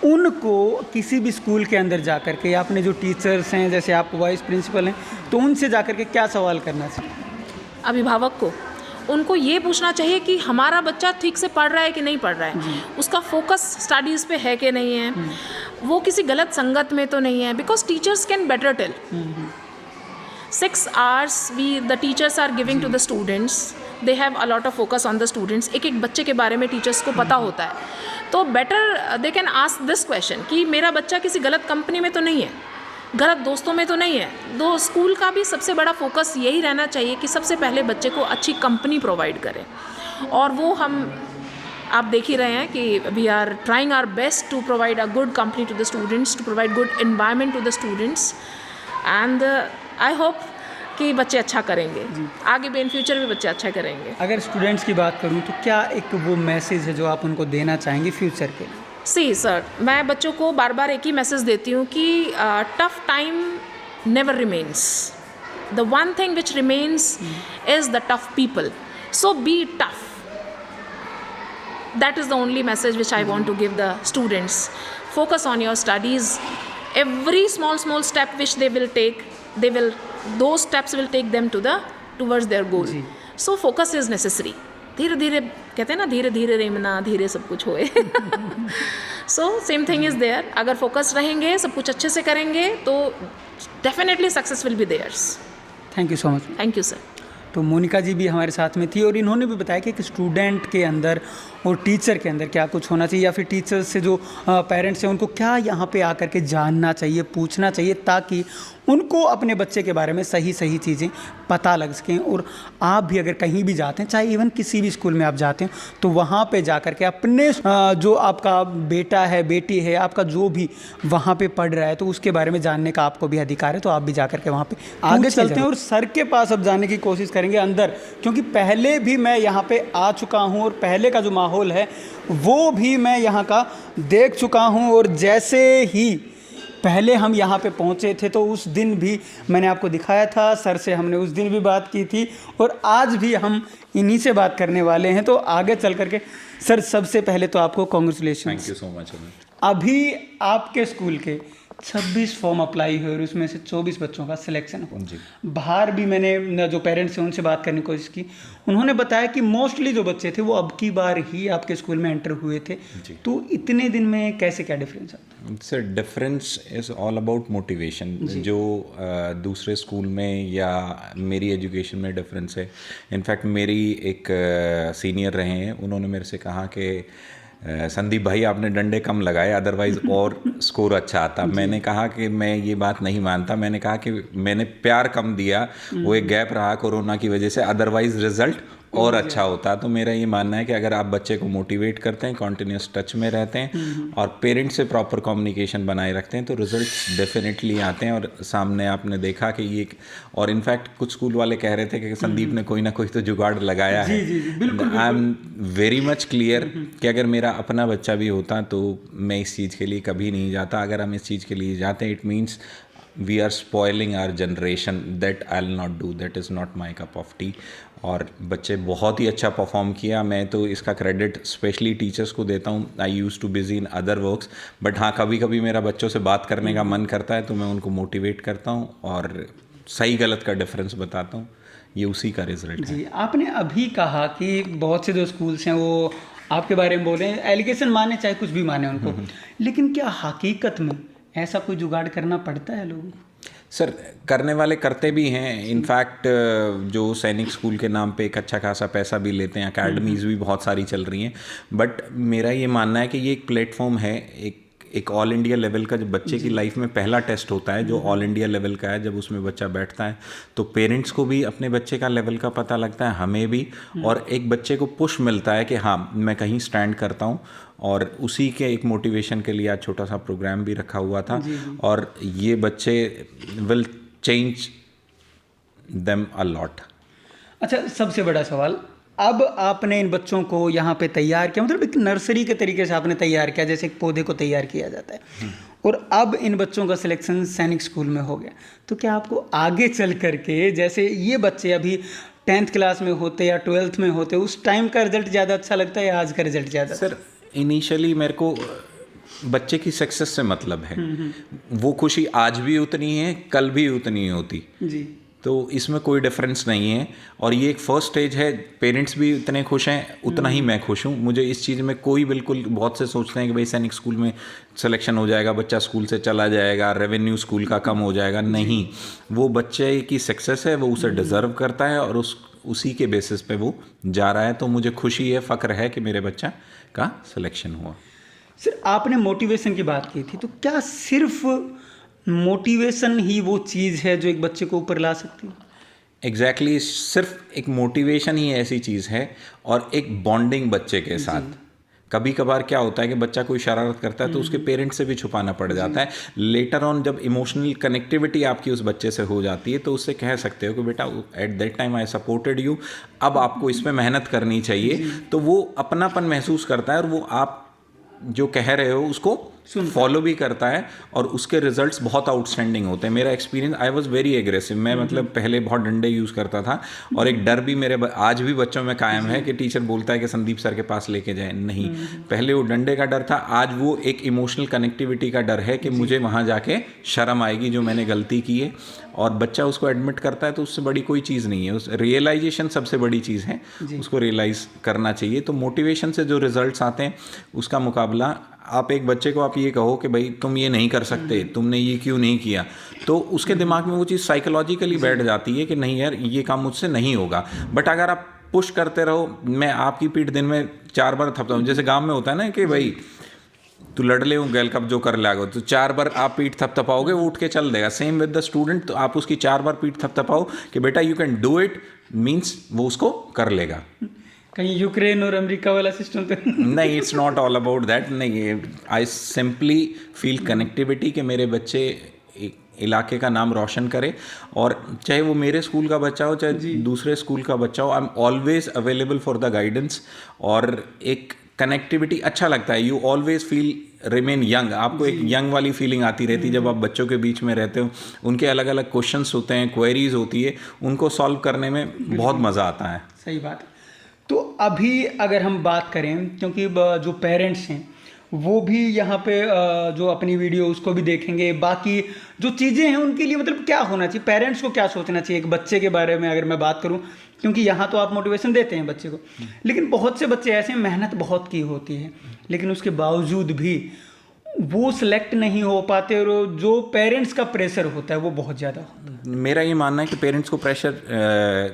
उनको किसी भी स्कूल के अंदर जा कर के या अपने जो टीचर्स हैं, जैसे आप वाइस प्रिंसिपल हैं, तो उनसे जा कर के क्या सवाल करना चाहिए? अभिभावक को उनको ये पूछना चाहिए कि हमारा बच्चा ठीक से पढ़ रहा है कि नहीं पढ़ रहा है, उसका फोकस स्टडीज़ पे है कि नहीं है, वो किसी गलत संगत में तो नहीं है, because teachers can better tell. 6 hours the teachers are giving to the students, they have a lot of focus on the students। एक एक बच्चे के बारे में टीचर्स को पता होता है, तो better they can ask this question कि मेरा बच्चा किसी गलत कंपनी में तो नहीं है, गलत दोस्तों में तो नहीं है। तो स्कूल का भी सबसे बड़ा फोकस यही रहना चाहिए कि सबसे पहले बच्चे को अच्छी कंपनी प्रोवाइड करें, और वो हम आप देख ही रहे हैं कि we are trying our best to provide a good company to the students, to provide good environment to the students, and I hope कि बच्चे अच्छा करेंगे, आगे भी इन फ्यूचर भी बच्चे अच्छा करेंगे। अगर स्टूडेंट्स की बात करूं तो क्या एक वो मैसेज है जो आप उनको देना चाहेंगे फ्यूचर के? सी सर, मैं बच्चों को बार बार एक ही मैसेज देती हूँ कि tough time never remains, the one thing which remains is the tough people, so be tough. That is the only message which I want to give the students. Focus on your studies, every small step which they will take, those steps will take them towards their goal। so focus is necessary। धीरे धीरे कहते हैं ना, धीरे धीरे रेमना धीरे सब कुछ होए। so same thing is there। अगर फोकस रहेंगे, सब कुछ अच्छे से करेंगे, तो definitely success will be theirs। Thank you so much. Thank you sir. तो मोनिका जी भी हमारे साथ में थी और इन्होंने भी बताया कि एक स्टूडेंट के अंदर और टीचर के अंदर क्या कुछ होना चाहिए, या फिर टीचर्स से जो पेरेंट्स हैं उनको क्या यहाँ पे आकर के जानना चाहिए, पूछना चाहिए, ताकि उनको अपने बच्चे के बारे में सही चीज़ें पता लग सकें। और आप भी अगर कहीं भी जाते हैं, चाहे इवन किसी भी स्कूल में आप जाते हैं, तो वहाँ पे जा कर के अपने जो आपका बेटा है, बेटी है, आपका जो भी वहाँ पे पढ़ रहा है, तो उसके बारे में जानने का आपको भी अधिकार है। तो आप भी जा कर के वहाँ पे आगे चलते हैं और सर के पास अब जाने की कोशिश करेंगे अंदर, क्योंकि पहले भी मैं यहाँ पे आ चुका हूँ और पहले का जो माहौल है वो भी मैं यहाँ का देख चुका हूँ। और जैसे ही पहले हम यहाँ पे पहुँचे थे तो उस दिन भी मैंने आपको दिखाया था, सर से हमने उस दिन भी बात की थी और आज भी हम इन्हीं से बात करने वाले हैं। तो आगे चल करके सर, सबसे पहले तो आपको congratulation. Thank you so much. अभी आपके स्कूल के 26 फॉर्म अप्लाई हुए और उसमें से 24 बच्चों का सिलेक्शन हुआ। बाहर भी मैंने जो पेरेंट्स हैं उनसे बात करने की कोशिश की, उन्होंने बताया कि मोस्टली जो बच्चे थे वो अब की बार ही आपके स्कूल में एंटर हुए थे। तो इतने दिन में कैसे क्या डिफरेंस आता है? Sir difference is all about motivation. जो दूसरे स्कूल में या मेरी एजुकेशन में डिफरेंस है, इनफैक्ट मेरी एक सीनियर रहे हैं, उन्होंने मेरे से कहा कि संदीप भाई आपने डंडे कम लगाए, अदरवाइज और स्कोर अच्छा आता। मैंने कहा कि मैं ये बात नहीं मानता, मैंने कहा कि मैंने प्यार कम दिया, वो एक गैप रहा कोरोना की वजह से, अदरवाइज रिजल्ट और अच्छा होता। तो मेरा ये मानना है कि अगर आप बच्चे को मोटिवेट करते हैं, कॉन्टिन्यूस टच में रहते हैं और पेरेंट्स से प्रॉपर कम्युनिकेशन बनाए रखते हैं तो रिजल्ट्स डेफिनेटली आते हैं। और सामने आपने देखा कि ये, और इनफैक्ट कुछ स्कूल वाले कह रहे थे कि संदीप ने कोई ना कोई तो जुगाड़ लगाया है। I am very much clear कि अगर मेरा अपना बच्चा भी होता तो मैं इस चीज़ के लिए कभी नहीं जाता। अगर हम इस चीज़ के लिए जाते हैं, it means we are spoiling our generation. That I'll not do, that is not my cup of tea. और बच्चे बहुत ही अच्छा परफॉर्म किया, मैं तो इसका क्रेडिट स्पेशली टीचर्स को देता हूँ। I use to busy in other works, but हाँ कभी कभी मेरा बच्चों से बात करने का मन करता है तो मैं उनको मोटिवेट करता हूँ और सही गलत का डिफरेंस बताता हूँ। ये उसी का रिजल्ट है। जी, आपने अभी कहा कि बहुत से जो स्कूल्स हैं वो आपके बारे में बोल रहे हैं, एलिगेशन माने चाहे कुछ भी माने उनको, लेकिन क्या हकीकत में ऐसा कोई जुगाड़ करना पड़ता है लोगों को? सर करने वाले करते भी हैं। इनफैक्ट जो सैनिक स्कूल के नाम पे एक अच्छा खासा पैसा भी लेते हैं, अकेडमीज़ भी बहुत सारी चल रही हैं, बट मेरा ये मानना है कि ये एक प्लेटफॉर्म है, एक ऑल इंडिया लेवल का, जब बच्चे की लाइफ में पहला टेस्ट होता है जो ऑल इंडिया लेवल का है, जब उसमें बच्चा बैठता है तो पेरेंट्स को भी अपने बच्चे का लेवल का पता लगता है, हमें भी, और एक बच्चे को पुश मिलता है कि हाँ मैं कहीं स्टैंड करता हूँ। और उसी के एक मोटिवेशन के लिए आज छोटा सा प्रोग्राम भी रखा हुआ था। और ये बच्चे will change them a lot. अच्छा, सबसे बड़ा सवाल, अब आपने इन बच्चों को यहाँ पे तैयार किया, मतलब एक नर्सरी के तरीके से आपने तैयार किया, जैसे एक पौधे को तैयार किया जाता है, और अब इन बच्चों का सिलेक्शन सैनिक स्कूल में हो गया, तो क्या आपको आगे चल करके, जैसे ये बच्चे अभी 10th क्लास में होते या 12th में होते, उस टाइम का रिजल्ट ज़्यादा अच्छा लगता है या आज का रिजल्ट ज़्यादा? सर इनिशियली मेरे को बच्चे की सक्सेस से मतलब है, वो खुशी आज भी उतनी है, कल भी उतनी होती जी, तो इसमें कोई डिफरेंस नहीं है। और ये एक फर्स्ट स्टेज है, पेरेंट्स भी इतने खुश हैं उतना ही मैं खुश हूँ। मुझे इस चीज़ में कोई, बिल्कुल, बहुत से सोचते हैं कि भाई सैनिक स्कूल में सिलेक्शन हो जाएगा, बच्चा स्कूल से चला जाएगा, रेवेन्यू स्कूल का कम हो जाएगा, नहीं, वो बच्चे की सक्सेस है, वो उसे डिज़र्व करता है और उसी के बेसिस पे वो जा रहा है। तो मुझे खुशी है, फ़ख्र है कि मेरे बच्चा का सिलेक्शन हुआ। सर आपने मोटिवेशन की बात की थी, तो क्या सिर्फ मोटिवेशन ही वो चीज़ है जो एक बच्चे को ऊपर ला सकती है? एग्जैक्टली, सिर्फ एक मोटिवेशन ही ऐसी चीज़ है और एक बॉन्डिंग बच्चे के साथ। कभी कभार क्या होता है कि बच्चा कोई शरारत करता है तो उसके पेरेंट्स से भी छुपाना पड़ जाता है। लेटर ऑन जब इमोशनल कनेक्टिविटी आपकी उस बच्चे से हो जाती है तो उससे कह सकते हो कि बेटा at that time I supported you, अब आपको इसमें मेहनत करनी चाहिए। तो वो अपनापन महसूस करता है और वो आप जो कह रहे हो उसको फॉलो भी करता है और उसके रिजल्ट्स बहुत आउटस्टैंडिंग होते हैं। मेरा experience, I was very aggressive, मैं मतलब पहले बहुत डंडे यूज़ करता था और एक डर भी मेरे आज भी बच्चों में कायम है कि टीचर बोलता है कि संदीप सर के पास लेके जाए, नहीं, पहले वो डंडे का डर था, आज वो एक इमोशनल कनेक्टिविटी का डर है कि मुझे वहाँ जाके शर्म आएगी जो मैंने गलती की है, और बच्चा उसको एडमिट करता है तो उससे बड़ी कोई चीज़ नहीं है। उस रियलाइजेशन सबसे बड़ी चीज़ है, उसको रियलाइज़ करना चाहिए। तो मोटिवेशन से जो रिजल्ट्स आते हैं उसका मुकाबला, आप एक बच्चे को आप ये कहो कि भाई तुम ये नहीं कर सकते, तुमने ये क्यों नहीं किया, तो उसके दिमाग में वो चीज़ साइकोलॉजिकली बैठ जाती है कि नहीं यार ये काम मुझसे नहीं होगा। बट अगर आप पुश करते रहो, मैं आपकी पीठ दिन में 4 बार थपता हूँ, जैसे गाँव में होता है ना कि भाई तू लड़ ले गैल कब जो कर ले, तो 4 बार आप पीठ थपथपाओगे वो उठ के चल देगा। सेम विद द स्टूडेंट, तो आप उसकी 4 बार पीठ थपथपाओ कि बेटा you can do it, means वो उसको कर लेगा। कहीं यूक्रेन और अमेरिका वाला सिस्टम तो नहीं, it's not all about that. नहीं, आई सिंपली फील कनेक्टिविटी कि मेरे बच्चे इलाके का नाम रोशन करे, और चाहे वो मेरे स्कूल का बच्चा हो चाहे दूसरे स्कूल का बच्चा हो, I am always available for the guidance. और एक कनेक्टिविटी अच्छा लगता है, you always feel remain young, आपको एक यंग वाली फीलिंग आती रहती है जब आप बच्चों के बीच में रहते हो। उनके अलग अलग क्वेश्चंस होते हैं, क्वेरीज होती है, उनको सॉल्व करने में बहुत मज़ा आता है। सही बात है। तो अभी अगर हम बात करें, क्योंकि जो पेरेंट्स हैं वो भी यहाँ पे जो अपनी वीडियो उसको भी देखेंगे। बाकी जो चीज़ें हैं उनके लिए मतलब क्या होना चाहिए, पेरेंट्स को क्या सोचना चाहिए एक बच्चे के बारे में अगर मैं बात करूँ, क्योंकि यहाँ तो आप मोटिवेशन देते हैं बच्चे को, लेकिन बहुत से बच्चे ऐसे मेहनत बहुत की होती है लेकिन उसके बावजूद भी वो सिलेक्ट नहीं हो पाते और जो पेरेंट्स का प्रेशर होता है वो बहुत ज़्यादा होता है। मेरा ये मानना है कि पेरेंट्स को प्रेशर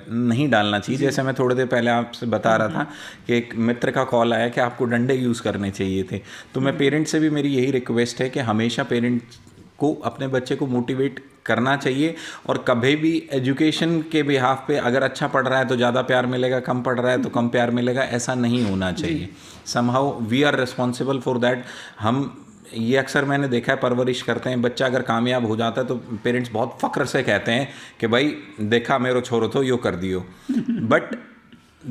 नहीं डालना चाहिए। जैसे मैं थोड़ी देर पहले आपसे बता रहा था कि एक मित्र का कॉल आया कि आपको डंडे यूज़ करने चाहिए थे, तो मैं पेरेंट्स से भी मेरी यही रिक्वेस्ट है कि हमेशा पेरेंट्स को अपने बच्चे को मोटिवेट करना चाहिए और कभी भी एजुकेशन के बिहाफ पे अगर अच्छा पढ़ रहा है तो ज़्यादा प्यार मिलेगा, कम पढ़ रहा है तो कम प्यार मिलेगा, ऐसा नहीं होना चाहिए। Somehow we are responsible for that. हम ये अक्सर मैंने देखा है, परवरिश करते हैं, बच्चा अगर कामयाब हो जाता है तो पेरेंट्स बहुत फ़ख्र से कहते हैं कि भाई देखा मेरो छोरो तो यो कर दियो। बट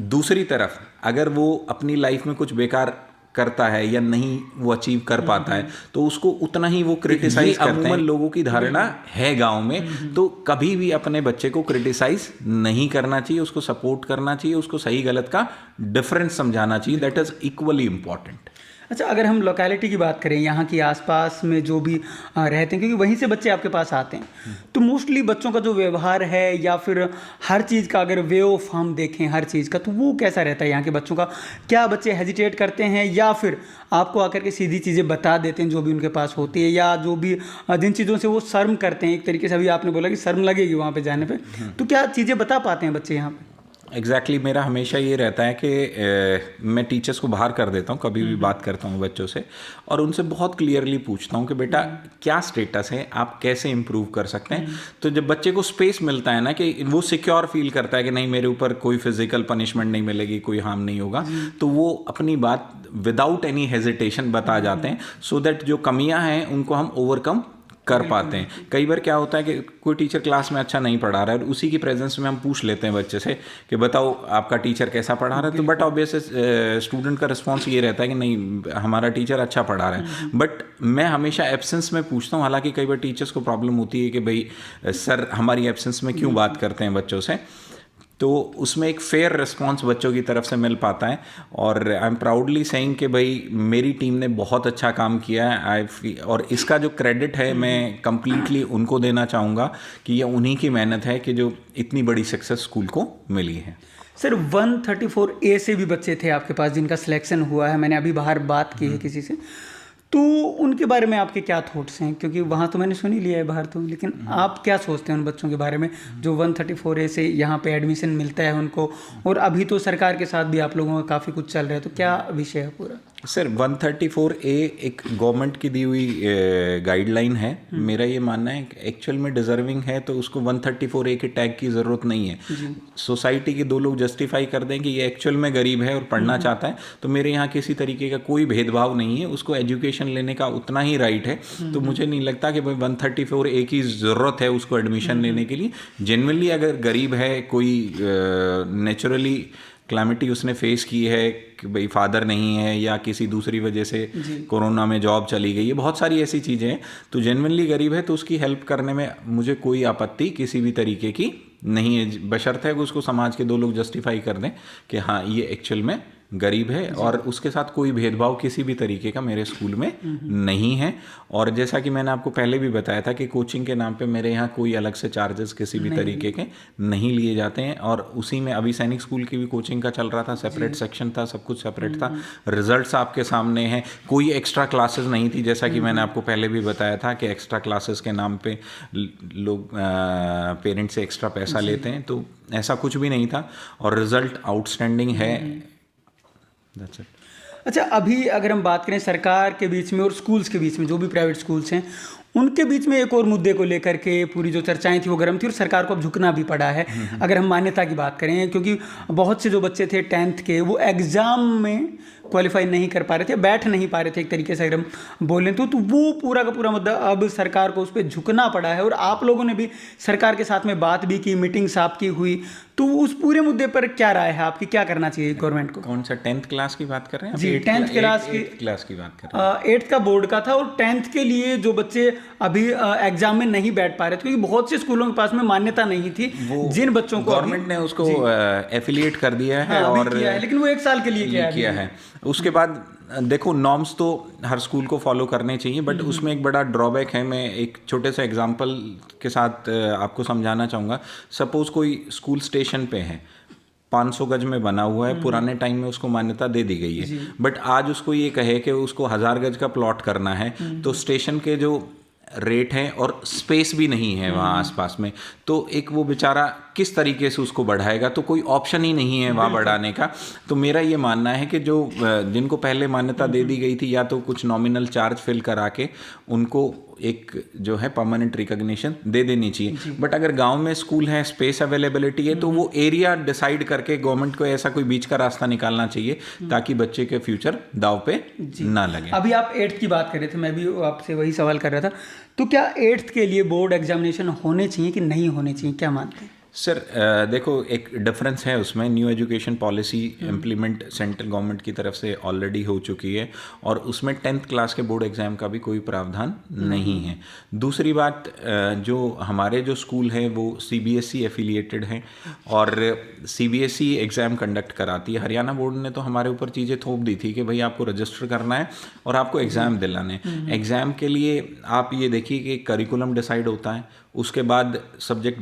दूसरी तरफ अगर वो अपनी लाइफ में कुछ बेकार करता है या नहीं वो अचीव कर पाता है तो उसको उतना ही वो क्रिटिसाइज करते हैं। लोगों की धारणा है गांव में, तो कभी भी अपने बच्चे को क्रिटिसाइज नहीं करना चाहिए, उसको सपोर्ट करना चाहिए, उसको सही गलत का डिफरेंस समझाना चाहिए। That is equally important. अच्छा, अगर हम लोकेलिटी की बात करें, यहाँ की आसपास में जो भी रहते हैं, क्योंकि वहीं से बच्चे आपके पास आते हैं, तो मोस्टली बच्चों का जो व्यवहार है या फिर हर चीज़ का अगर वे ऑफ हम देखें हर चीज़ का, तो वो कैसा रहता है यहाँ के बच्चों का? क्या बच्चे हेजिटेट करते हैं या फिर आपको आकर के सीधी चीज़ें बता देते हैं जो भी उनके पास होती है, या जो भी जिन चीज़ों से वो शर्म करते हैं, एक तरीके से अभी आपने बोला कि शर्म लगेगी वहाँ पर जाने पर, तो क्या चीज़ें बता पाते हैं बच्चे यहाँ पर? एग्जैक्टली मेरा हमेशा ये रहता है कि मैं टीचर्स को बाहर कर देता हूँ कभी भी बात करता हूँ बच्चों से, और उनसे बहुत क्लियरली पूछता हूँ कि बेटा क्या स्टेटस है, आप कैसे इम्प्रूव कर सकते हैं। तो जब बच्चे को स्पेस मिलता है ना कि वो सिक्योर फील करता है कि नहीं मेरे ऊपर कोई फिजिकल पनिशमेंट नहीं मिलेगी, कोई हार्म नहीं होगा, तो वो अपनी बात विदाउट एनी हेजिटेशन बता जाते हैं, सो दैट जो कमियाँ हैं उनको हम ओवरकम कर पाते हैं। कई बार क्या होता है कि कोई टीचर क्लास में अच्छा नहीं पढ़ा रहा है और उसी की प्रेजेंस में हम पूछ लेते हैं बच्चे से कि बताओ आपका टीचर कैसा पढ़ा रहा है, तो बट ऑब्वियस स्टूडेंट का रिस्पॉन्स ये रहता है कि नहीं हमारा टीचर अच्छा पढ़ा रहा है। बट मैं हमेशा एब्सेंस में पूछता हूँ, हालांकि कई बार टीचर्स को प्रॉब्लम होती है कि भाई सर हमारी एब्सेंस में क्यों बात करते हैं बच्चों से, तो उसमें एक फेयर रिस्पांस बच्चों की तरफ से मिल पाता है। और आई एम प्राउडली सेइंग कि भाई मेरी टीम ने बहुत अच्छा काम किया है, और इसका जो क्रेडिट है मैं कंप्लीटली उनको देना चाहूँगा कि ये उन्हीं की मेहनत है कि जो इतनी बड़ी सक्सेस स्कूल को मिली है। सर 134A से भी बच्चे थे आपके पास जिनका सिलेक्शन हुआ है, मैंने अभी बाहर बात की है किसी से, तो उनके बारे में आपके क्या थॉट्स हैं? क्योंकि वहाँ तो मैंने सुन ही लिया है बाहर तो, लेकिन आप क्या सोचते हैं उन बच्चों के बारे में जो 134A से यहाँ पे एडमिशन मिलता है उनको, और अभी तो सरकार के साथ भी आप लोगों का काफ़ी कुछ चल रहा है, तो क्या विषय है पूरा? सर 134A एक गवर्नमेंट की दी हुई गाइडलाइन है। मेरा ये मानना है कि एक्चुअल में डिजर्विंग है तो उसको 134A के टैग की ज़रूरत नहीं है। सोसाइटी के दो लोग जस्टिफाई कर दें कि ये एक्चुअल में गरीब है और पढ़ना चाहता है, तो मेरे यहाँ किसी तरीके का कोई भेदभाव नहीं है, उसको एजुकेशन लेने का उतना ही राइट है। तो मुझे नहीं लगता कि भाई 134A की ज़रूरत है उसको एडमिशन लेने के लिए। जेन्युइनली अगर गरीब है, कोई नेचुरली क्लैमिटी उसने फेस की है कि भाई फादर नहीं है या किसी दूसरी वजह से कोरोना में जॉब चली गई है, बहुत सारी ऐसी चीज़ें हैं, तो जेन्युइनली गरीब है तो उसकी हेल्प करने में मुझे कोई आपत्ति किसी भी तरीके की नहीं है, बशर्ते है कि उसको समाज के दो लोग जस्टिफाई कर दें कि हाँ ये एक्चुअल में गरीब है, और उसके साथ कोई भेदभाव किसी भी तरीके का मेरे स्कूल में नहीं है। और जैसा कि मैंने आपको पहले भी बताया था कि कोचिंग के नाम पे मेरे यहाँ कोई अलग से चार्जेस किसी भी तरीके के नहीं लिए जाते हैं, और उसी में अभी सैनिक स्कूल की भी कोचिंग का चल रहा था, सेपरेट सेक्शन था, सब कुछ सेपरेट था, रिजल्ट्स आपके सामने हैं, कोई एक्स्ट्रा क्लासेस नहीं थी, जैसा कि मैंने आपको पहले भी बताया था कि एक्स्ट्रा क्लासेस के नाम पे लोग पेरेंट्स से एक्स्ट्रा पैसा लेते हैं, तो ऐसा कुछ भी नहीं था, और रिजल्ट आउटस्टैंडिंग है। अच्छा, अभी अगर हम बात करें सरकार के बीच में और स्कूल्स के बीच में, जो भी प्राइवेट स्कूल्स हैं उनके बीच में एक और मुद्दे को लेकर के पूरी जो चर्चाएं थी वो गर्म थी, और सरकार को अब झुकना भी पड़ा है अगर हम मान्यता की बात करें, क्योंकि बहुत से जो बच्चे थे 10th के वो एग्ज़ाम में क्वालिफाई नहीं कर पा रहे थे, बैठ नहीं पा रहे थे एक तरीके से अगर हम बोलें तो वो पूरा का पूरा मुद्दा अब सरकार को उस पर झुकना पड़ा है। और आप लोगों ने भी सरकार के साथ में बात भी की, मीटिंग्स आपकी हुई, तो उस पूरे मुद्दे पर क्या राय है आपकी, क्या करना चाहिए गवर्नमेंट को? कौन सा 10th क्लास की बात कर रहे हैं? जी 10th क्लास की बात कर रहे हैं। 8th का बोर्ड का था, और 10th के लिए जो बच्चे अभी एग्जाम में नहीं बैठ पा रहे थे, क्योंकि बहुत से स्कूलों के पास में मान्यता नहीं थी, जिन बच्चों को गवर्नमेंट ने उसको एफिलिएट कर दिया है, और किया है, लेकिन वो 1 साल के लिए किया है। उसके बाद देखो नॉर्म्स तो हर स्कूल को फॉलो करने चाहिए, बट उसमें एक बड़ा ड्रॉबैक है। मैं एक छोटे से एग्जांपल के साथ आपको समझाना चाहूँगा। सपोज़ कोई स्कूल स्टेशन पे है, 500 गज में बना हुआ है, पुराने टाइम में उसको मान्यता दे दी गई है, बट आज उसको ये कहे कि उसको 1000 गज का प्लॉट करना है, तो स्टेशन के जो रेट है और स्पेस भी नहीं है वहाँ आसपास में, तो एक वो बेचारा किस तरीके से उसको बढ़ाएगा, तो कोई ऑप्शन ही नहीं है वहाँ बढ़ाने का। तो मेरा ये मानना है कि जो जिनको पहले मान्यता दे दी गई थी, या तो कुछ नॉमिनल चार्ज फिल करा के उनको एक जो है परमानेंट रिकॉग्निशन दे देनी चाहिए। बट अगर गांव में स्कूल है, स्पेस अवेलेबिलिटी है, तो वो एरिया डिसाइड करके गवर्नमेंट को ऐसा कोई बीच का रास्ता निकालना चाहिए ताकि बच्चे के फ्यूचर दाव पे ना लगे। अभी आप 8th की बात कर रहे थे, मैं भी आपसे वही सवाल कर रहा था। तो क्या 8th के लिए बोर्ड एग्जामिनेशन होने चाहिए कि नहीं होने चाहिए, क्या मानते हैं? सर देखो एक डिफरेंस है उसमें। New education policy implement central government की तरफ से ऑलरेडी हो चुकी है, और उसमें 10th क्लास के बोर्ड एग्ज़ाम का भी कोई प्रावधान नहीं है। दूसरी बात, जो हमारे जो स्कूल हैं वो CBSE एफिलिएटेड हैं और CBSE एग्ज़ाम कंडक्ट कराती है। हरियाणा बोर्ड ने तो हमारे ऊपर चीज़ें थोप दी थी कि भाई आपको रजिस्टर करना है और आपको एग्ज़ाम दिलाने। एग्ज़ाम के लिए आप ये देखिए कि करिकुलम डिसाइड होता है, उसके बाद सब्जेक्ट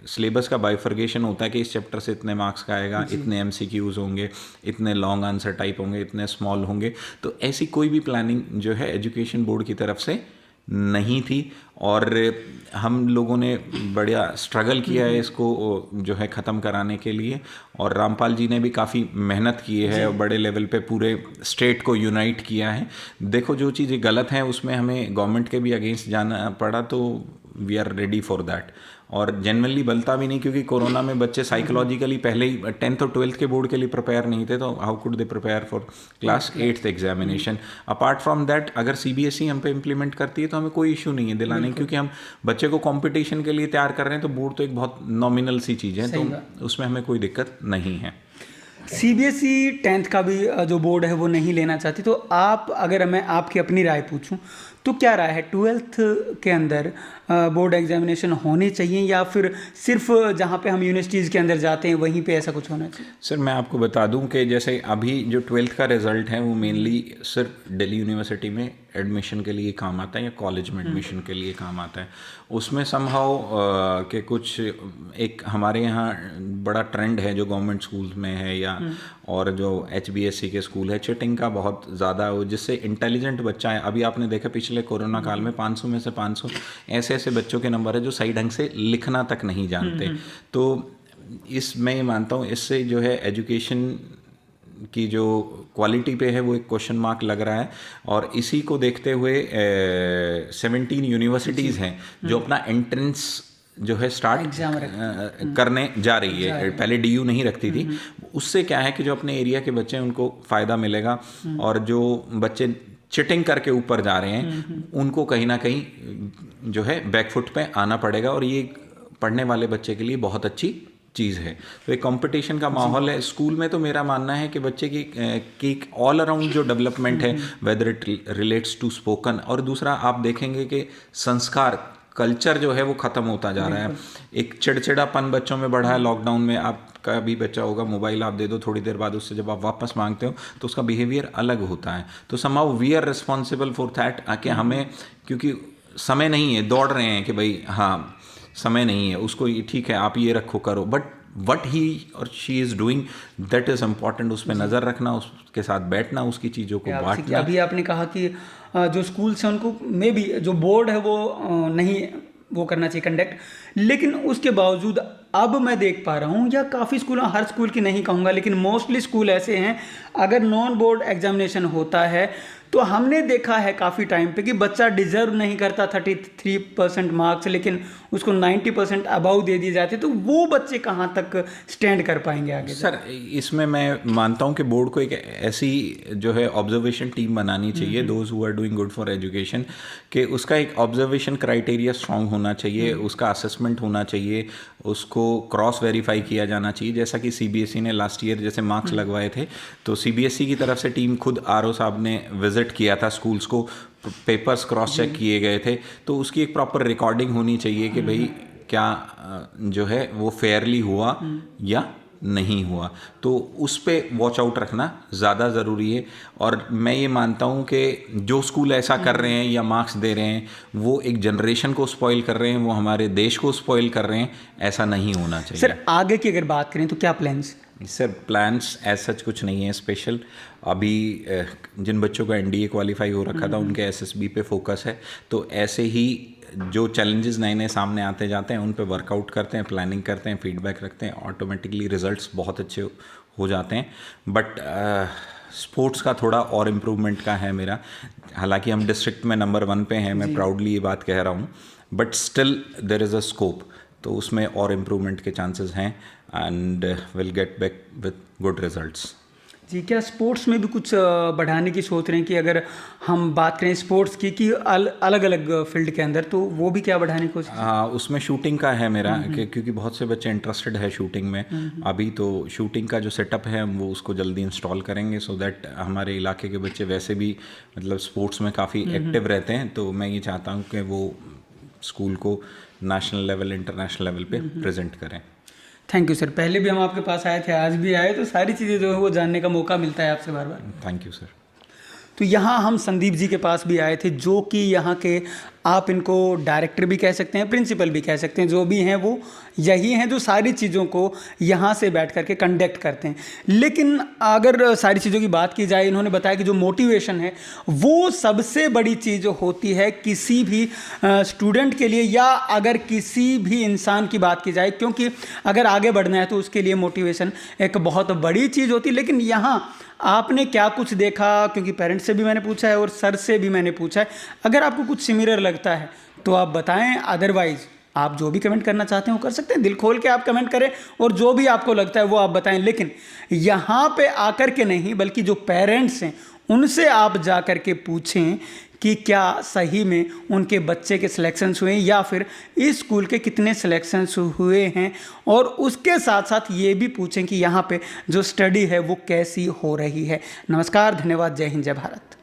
सिलेबस का बाइफर्गेशन होता है कि इस चैप्टर से इतने मार्क्स का आएगा, इतने MCQs होंगे, इतने लॉन्ग आंसर टाइप होंगे, इतने स्मॉल होंगे। तो ऐसी कोई भी प्लानिंग जो है एजुकेशन बोर्ड की तरफ से नहीं थी, और हम लोगों ने बढ़िया स्ट्रगल किया है इसको जो है ख़त्म कराने के लिए, और रामपाल जी ने भी काफ़ी मेहनत की है और बड़े लेवल पे पूरे स्टेट को यूनाइट किया है। देखो जो चीज़ें गलत हैं उसमें हमें गवर्नमेंट के भी अगेंस्ट जाना पड़ा, तो we are ready for that. और जनरली बलता भी नहीं, क्योंकि कोरोना में बच्चे साइकोलॉजिकली पहले ही 10th और 12th के बोर्ड के लिए प्रिपेयर नहीं थे, तो how could they prepare for class 8th examination. Apart from that, अगर CBSE हम पे इम्प्लीमेंट करती है तो हमें कोई इशू नहीं है दिलाने, क्योंकि हम बच्चे को कंपटीशन के लिए तैयार कर रहे हैं। तो बोर्ड तो एक बहुत नॉमिनल सी चीज़ है, तो उसमें हमें कोई दिक्कत नहीं है। CBSE 10th का भी जो बोर्ड है वो नहीं लेना चाहती, तो आप, अगर मैं आपकी अपनी राय पूछूं तो क्या राय है, 12th के अंदर बोर्ड एग्जामिनेशन होने चाहिए या फिर सिर्फ जहाँ पे हम यूनिवर्सिटीज़ के अंदर जाते हैं वहीं पे ऐसा कुछ होना चाहिए? सर मैं आपको बता दूं कि जैसे अभी जो 12th का रिज़ल्ट है वो मेनली सिर्फ दिल्ली यूनिवर्सिटी में एडमिशन के लिए काम आता है या कॉलेज में एडमिशन के लिए काम आता है। उसमें समहाउ के कुछ एक हमारे यहाँ बड़ा ट्रेंड है जो गवर्नमेंट स्कूल्स में है या और जो HBSC के स्कूल है, चिटिंग का बहुत ज़्यादा हो, जिससे इंटेलिजेंट बच्चा है। अभी आपने देखा पिछले कोरोना काल में 500 में से 500 ऐसे बच्चों के नंबर है जो सही ढंग से लिखना तक नहीं जानते। तो इस मैं ये मानता हूँ इससे जो है एजुकेशन की जो क्वालिटी पे है वो एक क्वेश्चन मार्क लग रहा है। और इसी को देखते हुए 17 यूनिवर्सिटीज़ हैं जो अपना एंट्रेंस जो है स्टार्ट करने जा रही है। पहले DU नहीं रखती थी। उससे क्या है कि जो अपने एरिया के बच्चे हैं उनको फ़ायदा मिलेगा, और जो बच्चे चिटिंग करके ऊपर जा रहे हैं उनको कहीं ना कहीं जो है बैकफुट पे आना पड़ेगा, और ये पढ़ने वाले बच्चे के लिए बहुत अच्छी चीज़ है। तो एक कंपटीशन का माहौल है स्कूल में। तो मेरा मानना है कि बच्चे की ऑल अराउंड जो डेवलपमेंट है, whether it relates to spoken, और दूसरा आप देखेंगे कि संस्कार कल्चर जो है वो ख़त्म होता जा रहा है। एक चिड़चिड़ापन बच्चों में बढ़ा है। लॉकडाउन में आपका भी बच्चा होगा, मोबाइल आप दे दो, थोड़ी देर बाद उससे जब आप वापस मांगते हो तो उसका बिहेवियर अलग होता है। तो somehow we are responsible for that, कि हमें, क्योंकि समय नहीं है, दौड़ रहे हैं कि भाई हाँ समय नहीं है, उसको ठीक है आप ये रखो करो, बट वट ही और she is doing that is important. उस पर नज़र रखना, उसके साथ बैठना, उसकी चीज़ों को बांटना। अभी आपने कहा कि जो स्कूल्स हैं उनको मे बी जो बोर्ड है वो नहीं वो करना चाहिए कंडक्ट, लेकिन उसके बावजूद अब मैं देख पा रहा हूँ, या काफ़ी स्कूल, हर स्कूल की नहीं कहूँगा लेकिन मोस्टली स्कूल ऐसे हैं, अगर नॉन बोर्ड एग्जामिनेशन होता है तो हमने देखा है काफ़ी टाइम पे कि बच्चा डिजर्व नहीं करता 33% मार्क्स, लेकिन उसको 90% अबाउ दे दिए जाते, तो वो बच्चे कहाँ तक स्टैंड कर पाएंगे आगे? सर इसमें मैं मानता हूँ कि बोर्ड को एक ऐसी जो है ऑब्जर्वेशन टीम बनानी चाहिए, those who are doing good for education, कि उसका एक ऑब्जर्वेशन क्राइटेरिया स्ट्रांग होना चाहिए, उसका असेसमेंट होना चाहिए, उसको क्रॉस वेरीफाई किया जाना चाहिए। जैसा कि CBSE ने लास्ट ईयर जैसे मार्क्स लगवाए थे, तो CBSE की तरफ से टीम खुद RO साहब ने विजिट किया था स्कूल्स को, पेपर्स क्रॉस चेक किए गए थे, तो उसकी एक प्रॉपर रिकॉर्डिंग होनी चाहिए कि भाई क्या जो है वो फेयरली हुआ या नहीं हुआ, तो उस पे वॉच आउट रखना ज़्यादा ज़रूरी है। और मैं ये मानता हूँ कि जो स्कूल ऐसा कर रहे हैं या मार्क्स दे रहे हैं वो एक जनरेशन को स्पॉइल कर रहे हैं, वो हमारे देश को स्पॉइल कर रहे हैं। ऐसा नहीं होना चाहिए। सर आगे की अगर बात करें तो क्या plans? Sir plans as such कुछ नहीं है स्पेशल। अभी जिन बच्चों का एनडीए क्वालिफाई हो रखा था उनके एसएसबी पे फोकस है, तो ऐसे ही जो चैलेंजेस नए नए सामने आते जाते हैं उन पे वर्कआउट करते हैं, प्लानिंग करते हैं, फीडबैक रखते हैं, ऑटोमेटिकली रिजल्ट्स बहुत अच्छे हो जाते हैं। बट स्पोर्ट्स का थोड़ा और इम्प्रूवमेंट का है मेरा। हालांकि हम डिस्ट्रिक्ट में नंबर 1 पे हैं, मैं प्राउडली ये बात कह रहा हूँ, but still there is a scope, तो उसमें और इम्प्रूवमेंट के चांसेस हैं and will get back with good results. जी, क्या स्पोर्ट्स में भी कुछ बढ़ाने की सोच रहे हैं कि अगर हम बात करें स्पोर्ट्स की कि अलग अलग फील्ड के अंदर, तो वो भी क्या बढ़ाने की कोशिश? हाँ, उसमें शूटिंग का है मेरा, क्योंकि बहुत से बच्चे इंटरेस्टेड है शूटिंग में अभी, तो शूटिंग का जो सेटअप है हम वो उसको जल्दी इंस्टॉल करेंगे, सो दैट हमारे इलाके के बच्चे वैसे भी मतलब स्पोर्ट्स में काफ़ी एक्टिव रहते हैं। तो मैं ये चाहता हूँ कि वो स्कूल को नेशनल लेवल, इंटरनेशनल लेवल पे प्रेजेंट करें। Thank you sir. पहले भी हम आपके पास आए थे, आज भी आए, तो सारी चीज़ें जो है वो जानने का मौका मिलता है आपसे बार बार। Thank you sir. तो यहाँ हम संदीप जी के पास भी आए थे, जो कि यहाँ के आप इनको डायरेक्टर भी कह सकते हैं, प्रिंसिपल भी कह सकते हैं, जो भी हैं वो यही हैं जो सारी चीज़ों को यहाँ से बैठ करके कंडक्ट करते हैं। लेकिन अगर सारी चीज़ों की बात की जाए, इन्होंने बताया कि जो मोटिवेशन है वो सबसे बड़ी चीज़ होती है किसी भी स्टूडेंट के लिए, या अगर किसी भी इंसान की बात की जाए, क्योंकि अगर आगे बढ़ना है तो उसके लिए मोटिवेशन एक बहुत बड़ी चीज़ होती है। लेकिन यहाँ आपने क्या कुछ देखा, क्योंकि पेरेंट्स से भी मैंने पूछा है और सर से भी मैंने पूछा है, अगर आपको कुछ सिमिलर लगता है तो आप बताएं, अदरवाइज आप जो भी कमेंट करना चाहते हैं वो कर सकते हैं, दिल खोल के आप कमेंट करें और जो भी आपको लगता है वो आप बताएं। लेकिन यहाँ पे आकर के नहीं, बल्कि जो पेरेंट्स हैं उनसे आप जा कर के पूछें कि क्या सही में उनके बच्चे के सिलेक्शंस हुए हैं या फिर इस स्कूल के कितने सिलेक्शंस हुए हैं, और उसके साथ साथ ये भी पूछें कि यहाँ पे जो स्टडी है वो कैसी हो रही है। नमस्कार, धन्यवाद, जय हिंद, जय भारत।